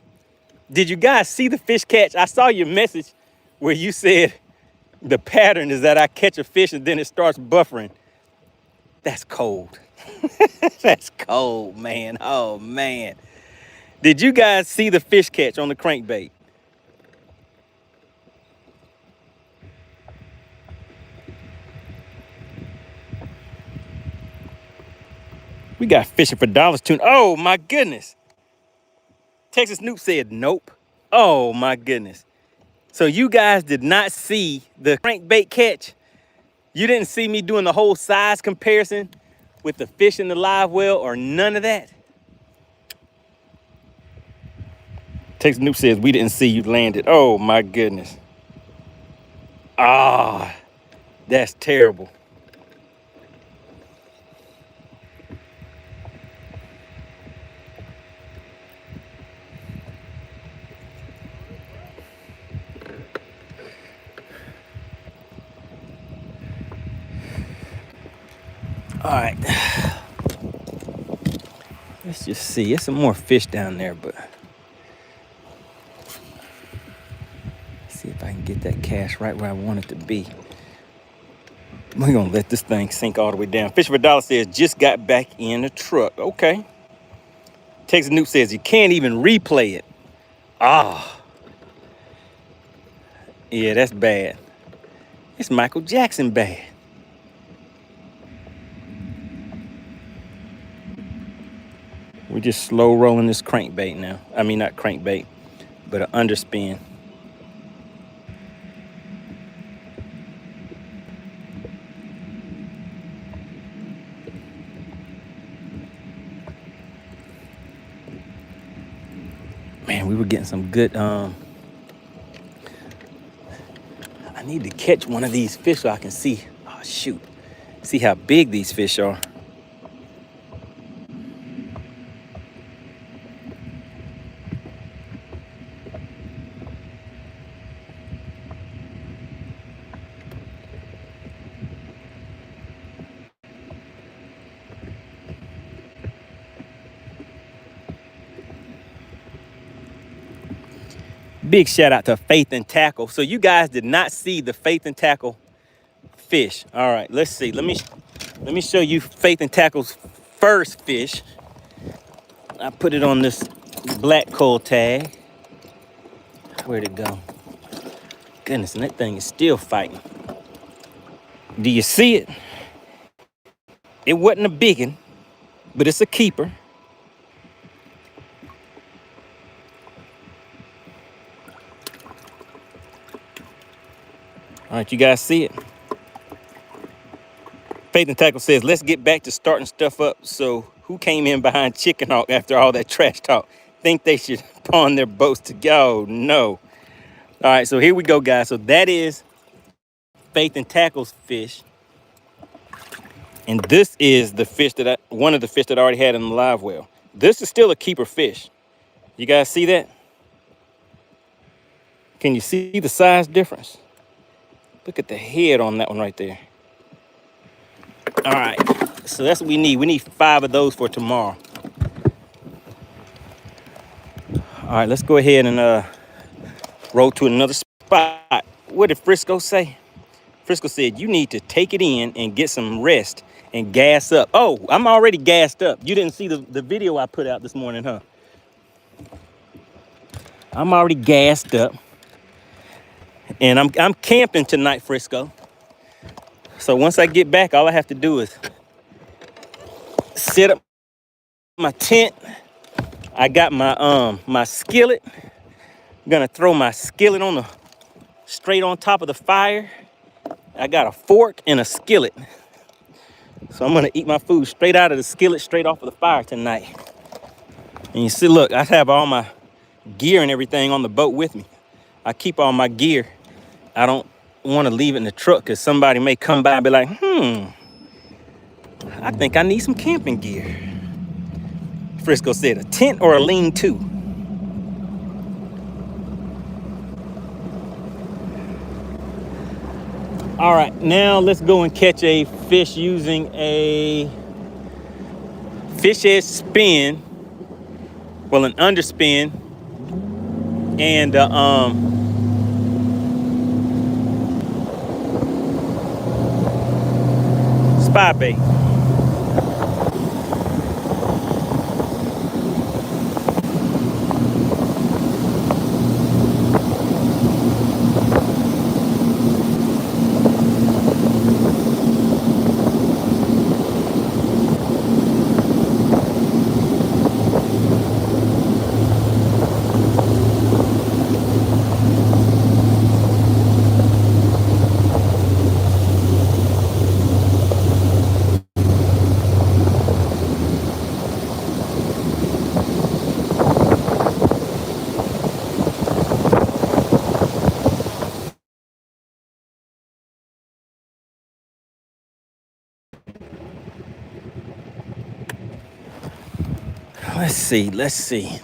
Did you guys see the fish catch? I saw your message where you said the pattern is that I catch a fish and then it starts buffering. That's cold. That's cold, man. Oh, man. Did you guys see the fish catch on the crankbait? We got fishing for dollars tune. Oh, my goodness. Texas Noob said nope. Oh, my goodness. So you guys did not see the crankbait catch? You didn't see me doing the whole size comparison with the fish in the live well or none of that? Texas Noob says we didn't see you land it. Oh, my goodness. Ah, that's terrible. All right. Let's just see. There's some more fish down there, but let's see if I can get that cast right where I want it to be. We're going to let this thing sink all the way down. Fish for $1 says, just got back in the truck. Okay. Texas Noob says, you can't even replay it. Ah. Yeah, that's bad. It's Michael Jackson bad. We're just slow rolling this crankbait now. I mean, not crankbait, but an underspin. Man, we were getting some good, I need to catch one of these fish so I can see, oh shoot, see how big these fish are. Big shout out to Faith and Tackle. So you guys did not see the Faith and Tackle fish. All right, let's see. Let me show you Faith and Tackle's first fish. I put it on this black coal tag. Where'd it go? Goodness, and that thing is still fighting. Do you see it? It wasn't a biggin, but it's a keeper. All right, you guys see it? Faith and Tackle says, let's get back to starting stuff up. So who came in behind Chicken Hawk after all that trash talk? Think they should pawn their boats to go? No. All right, so here we go, guys. So that is Faith and Tackle's fish. And this is the fish one of the fish that I already had in the live well. This is still a keeper fish. You guys see that? Can you see the size difference? Look at the head on that one right there. All right, so that's what we need. We need 5 of those for tomorrow. All right, let's go ahead and roll to another spot. What did Frisco say? Frisco said, you need to take it in and get some rest and gas up. Oh, I'm already gassed up. You didn't see the video I put out this morning, huh? I'm already gassed up. And I'm camping tonight, Frisco. So once I get back, all I have to do is set up my tent. I got my skillet. I'm gonna throw my skillet straight on top of the fire. I got a fork and a skillet. So I'm gonna eat my food straight out of the skillet, straight off of the fire tonight. And you see, look, I have all my gear and everything on the boat with me. I keep all my gear. I don't want to leave it in the truck because somebody may come by and be like, I think I need some camping gear. Frisco said, a tent or a lean-to? All right, now let's go and catch a fish using a fish edge spin, well, an underspin, and spy bait. Let's see.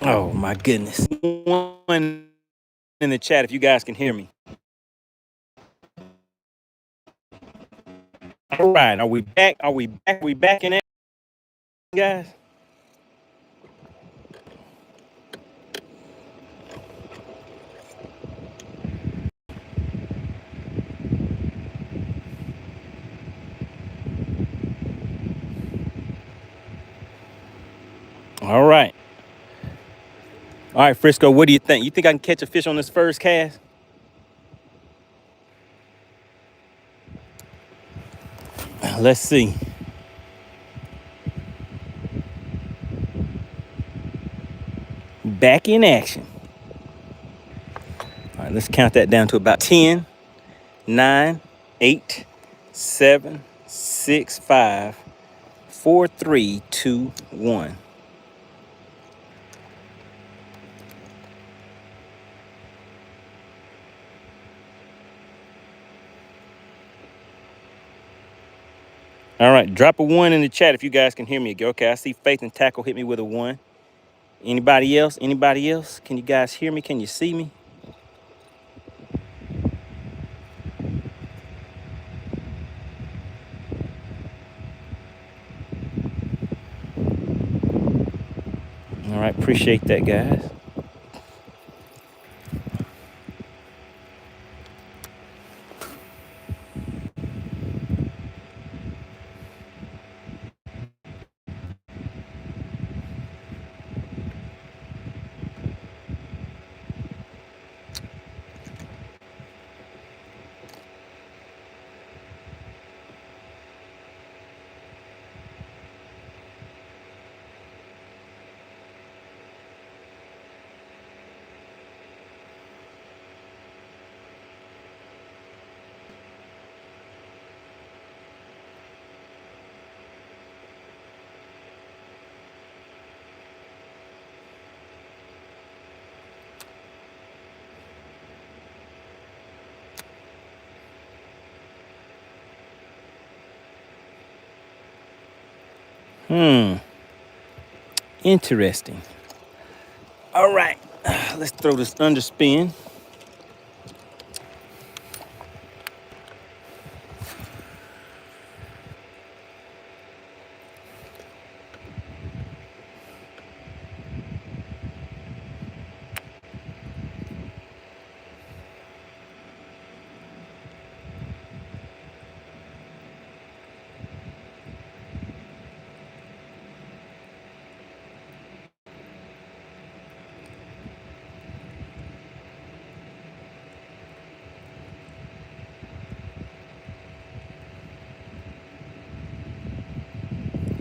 Oh my goodness. One in the chat if you guys can hear me. All right, are we back? Are we back? We back in action, guys? All right. All right, Frisco, what do you think? You think I can catch a fish on this first cast? Let's see. Back in action. All right, let's count that down to about 10, 9, 8, 7, 6, 5, 4, 3, 2, 1. All right, drop a 1 in the chat if you guys can hear me. Okay, I see Faith and Tackle hit me with a 1. Anybody else? Anybody else? Can you guys hear me? Can you see me? All right, appreciate that, guys. Interesting. All right, let's throw this underspin.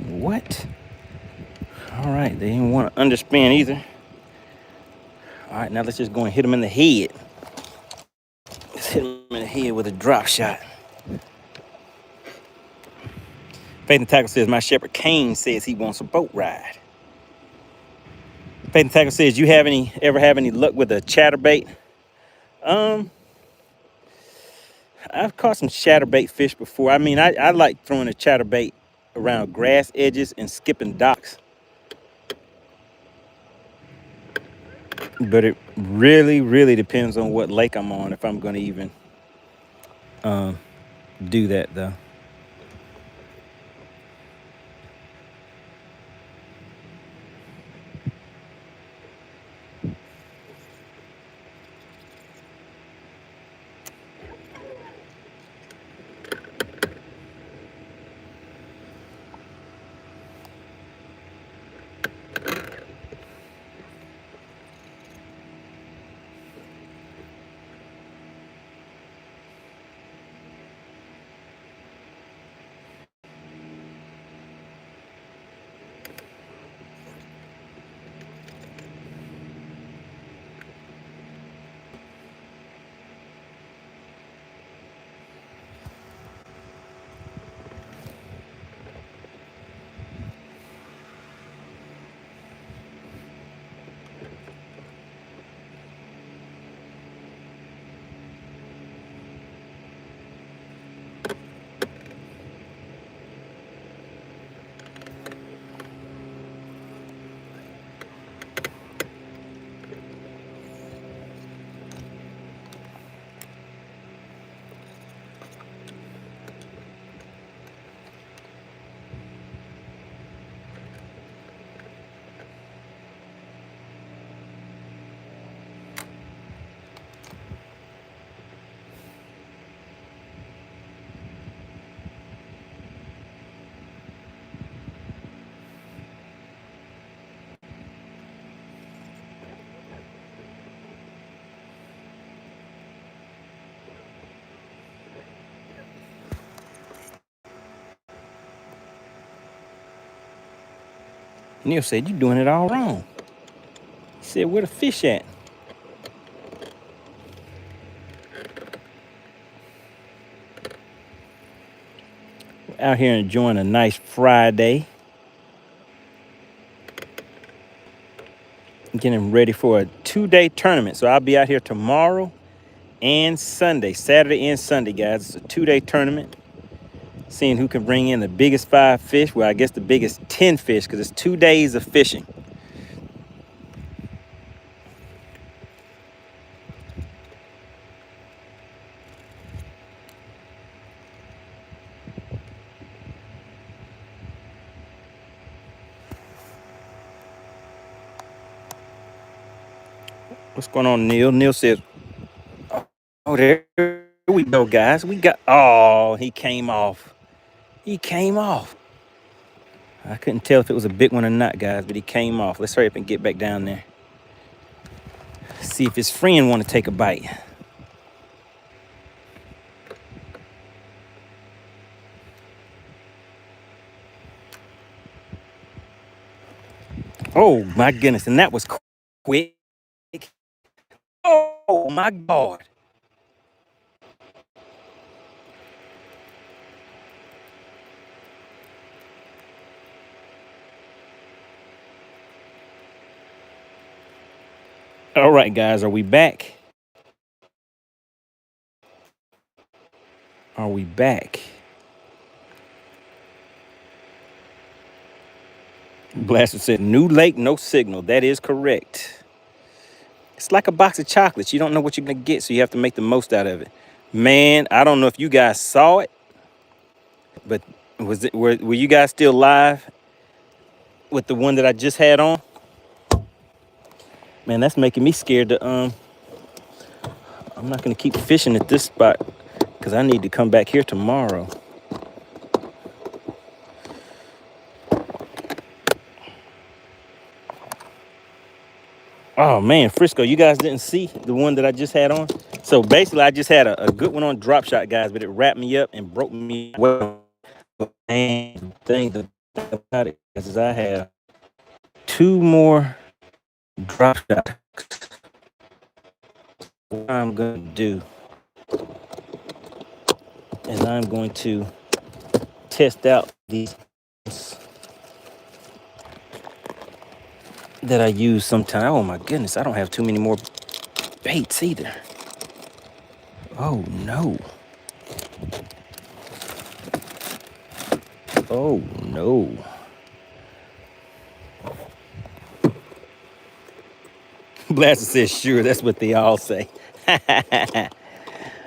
What? All right, they didn't want to underspin either. All right, now let's just go and hit him in the head. Let's hit him in the head with a drop shot. Faith and Tackle says, my shepherd Kane says he wants a boat ride. Faith and Tackle says, you ever have any luck with a chatterbait? I've caught some chatterbait fish before. I mean, I like throwing a chatterbait around grass edges and skipping docks. But it really, really depends on what lake I'm on if I'm going to even do that, though. Neil said, you're doing it all wrong. He said, where the fish at? We're out here enjoying a nice Friday. Getting ready for a 2-day tournament. So I'll be out here tomorrow and Sunday, Saturday and Sunday, guys. It's a 2-day tournament. Seeing who can bring in the biggest 5 fish. Well, I guess the biggest 10 fish, because it's 2 days of fishing. What's going on, Neil? Neil says, oh, there we go, guys. Oh, he came off. He came off. I couldn't tell if it was a big one or not, guys, but he came off. Let's hurry up and get back down there. See if his friend want to take a bite. Oh, my goodness. And that was quick. Oh, my God. All right, guys, are we back? Are we back? Blaster said, new lake, no signal. That is correct. It's like a box of chocolates. You don't know what you're going to get, so you have to make the most out of it. Man, I don't know if you guys saw it, but were you guys still live with the one that I just had on? Man, that's making me scared to I'm not going to keep fishing at this spot because I need to come back here tomorrow. Oh man, Frisco, you guys didn't see the one that I just had on? So basically I just had a good one on drop shot, guys, but it wrapped me up and broke me well. And the thing about it is I have 2 more drop shots. What I'm gonna do is I'm going to test out these that I use sometimes. Oh my goodness, I don't have too many more baits either. Oh no. Oh no. Blaster says, sure, that's what they all say.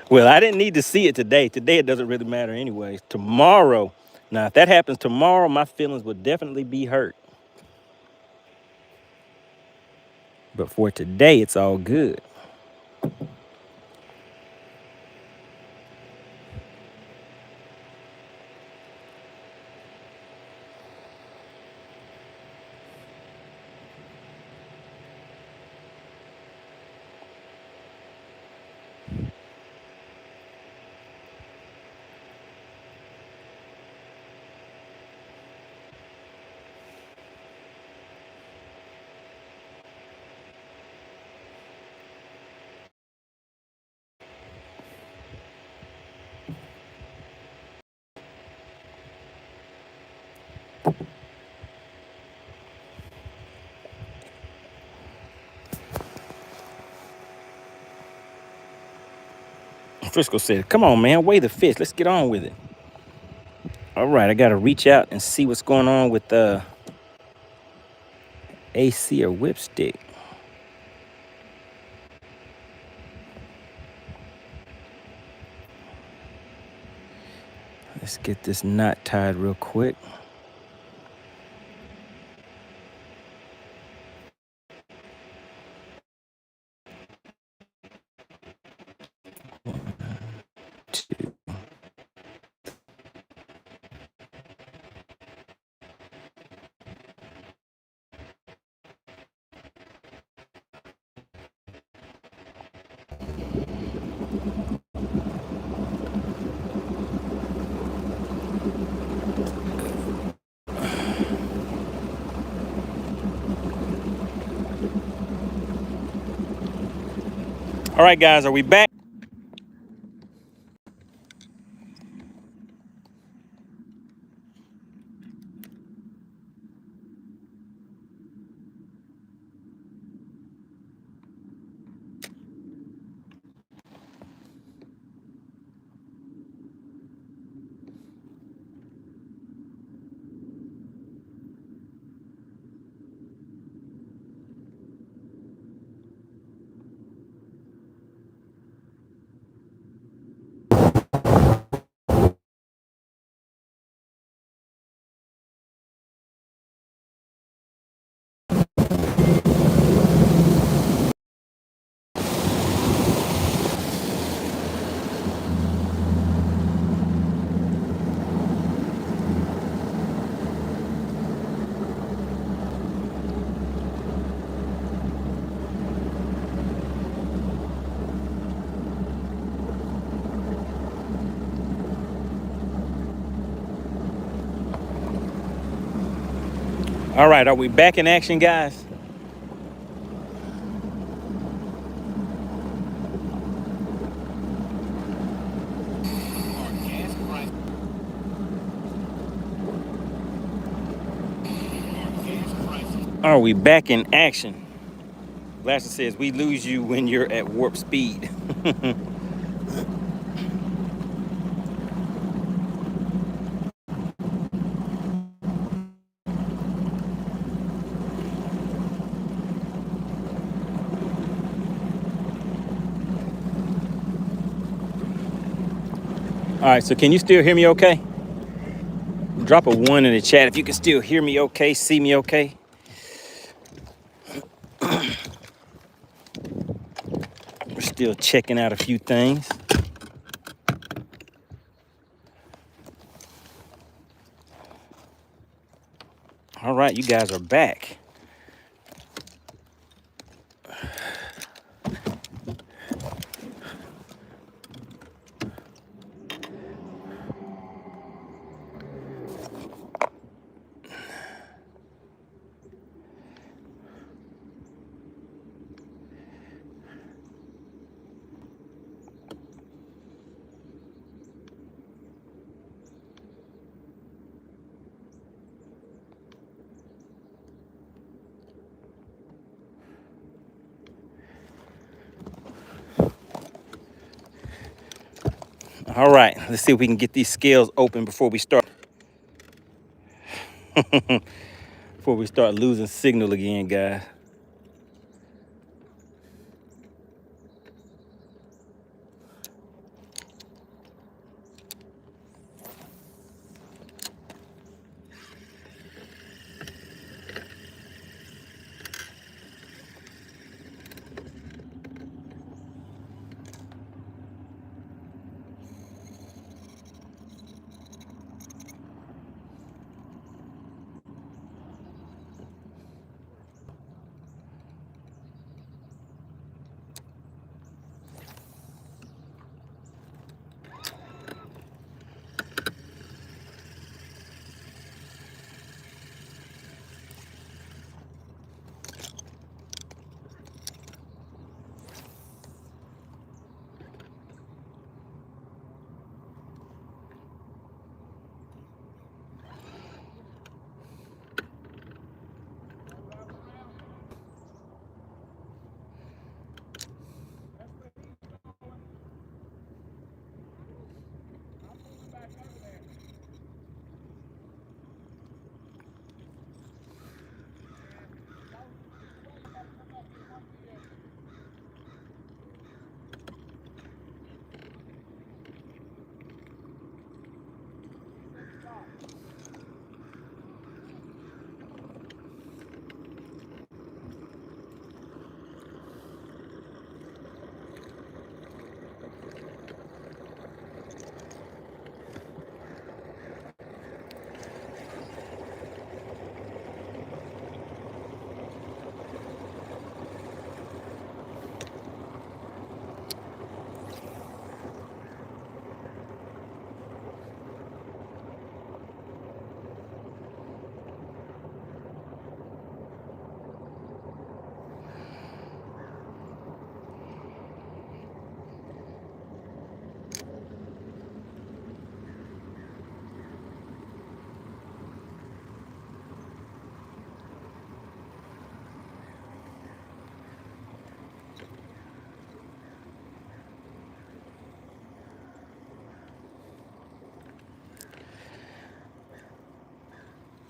Well, I didn't need to see it today. Today it doesn't really matter anyways. Tomorrow, now if that happens tomorrow, my feelings would definitely be hurt. But for today, it's all good. Frisco said, come on, man, weigh the fish. Let's get on with it. All right, I got to reach out and see what's going on with AC or whipstick. Let's get this knot tied real quick. Two. All right, guys, are we back? All right, are we back in action, guys? Are we back in action? Blaster says, we lose you when you're at warp speed. right, so can you still hear me okay? Drop a 1 in the chat if you can still hear me okay, see me okay. We're still checking out a few things. All right, you guys are back. All right, let's see if we can get these scales open before we start. Before we start losing signal again, guys.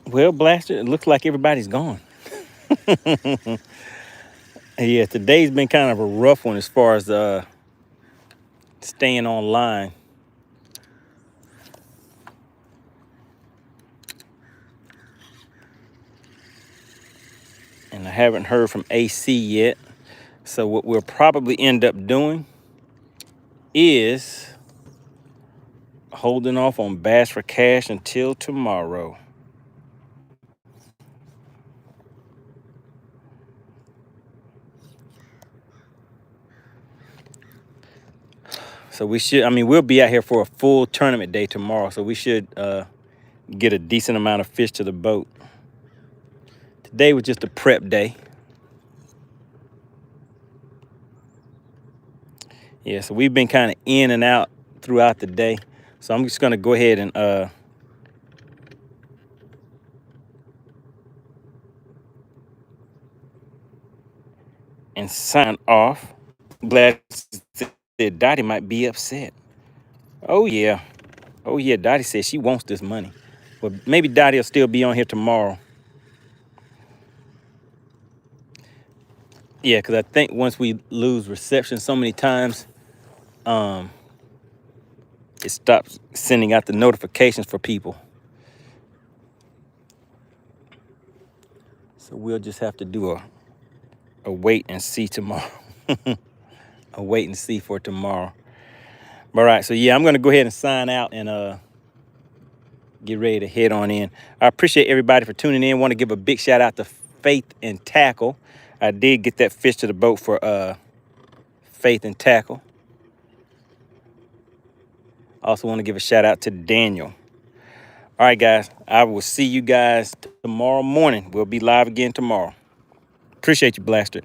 Well, Blaster, it looks like everybody's gone. Yeah, today's been kind of a rough one as far as staying online. And I haven't heard from AC yet. So what we'll probably end up doing is holding off on Bass for Cash until tomorrow. So we should, I mean, we'll be out here for a full tournament day tomorrow. So we should get a decent amount of fish to the boat. Today was just a prep day. Yeah, so we've been kind of in and out throughout the day. So I'm just gonna go ahead and sign off. Glad that Dottie might be upset. Oh yeah. Oh yeah, Dottie said she wants this money. Well, maybe Dottie will still be on here tomorrow. Yeah, because I think once we lose reception so many times, it stops sending out the notifications for people. So we'll just have to do a wait and see tomorrow. A wait and see for tomorrow. All right, so yeah, I'm gonna go ahead and sign out and get ready to head on in. I appreciate everybody for tuning in. Want to give a big shout out to Faith and Tackle. I did get that fish to the boat for Faith and Tackle. Also want to give a shout out to Daniel. All right, guys, I will see you guys tomorrow morning. We'll be live again tomorrow. Appreciate you, Blaster.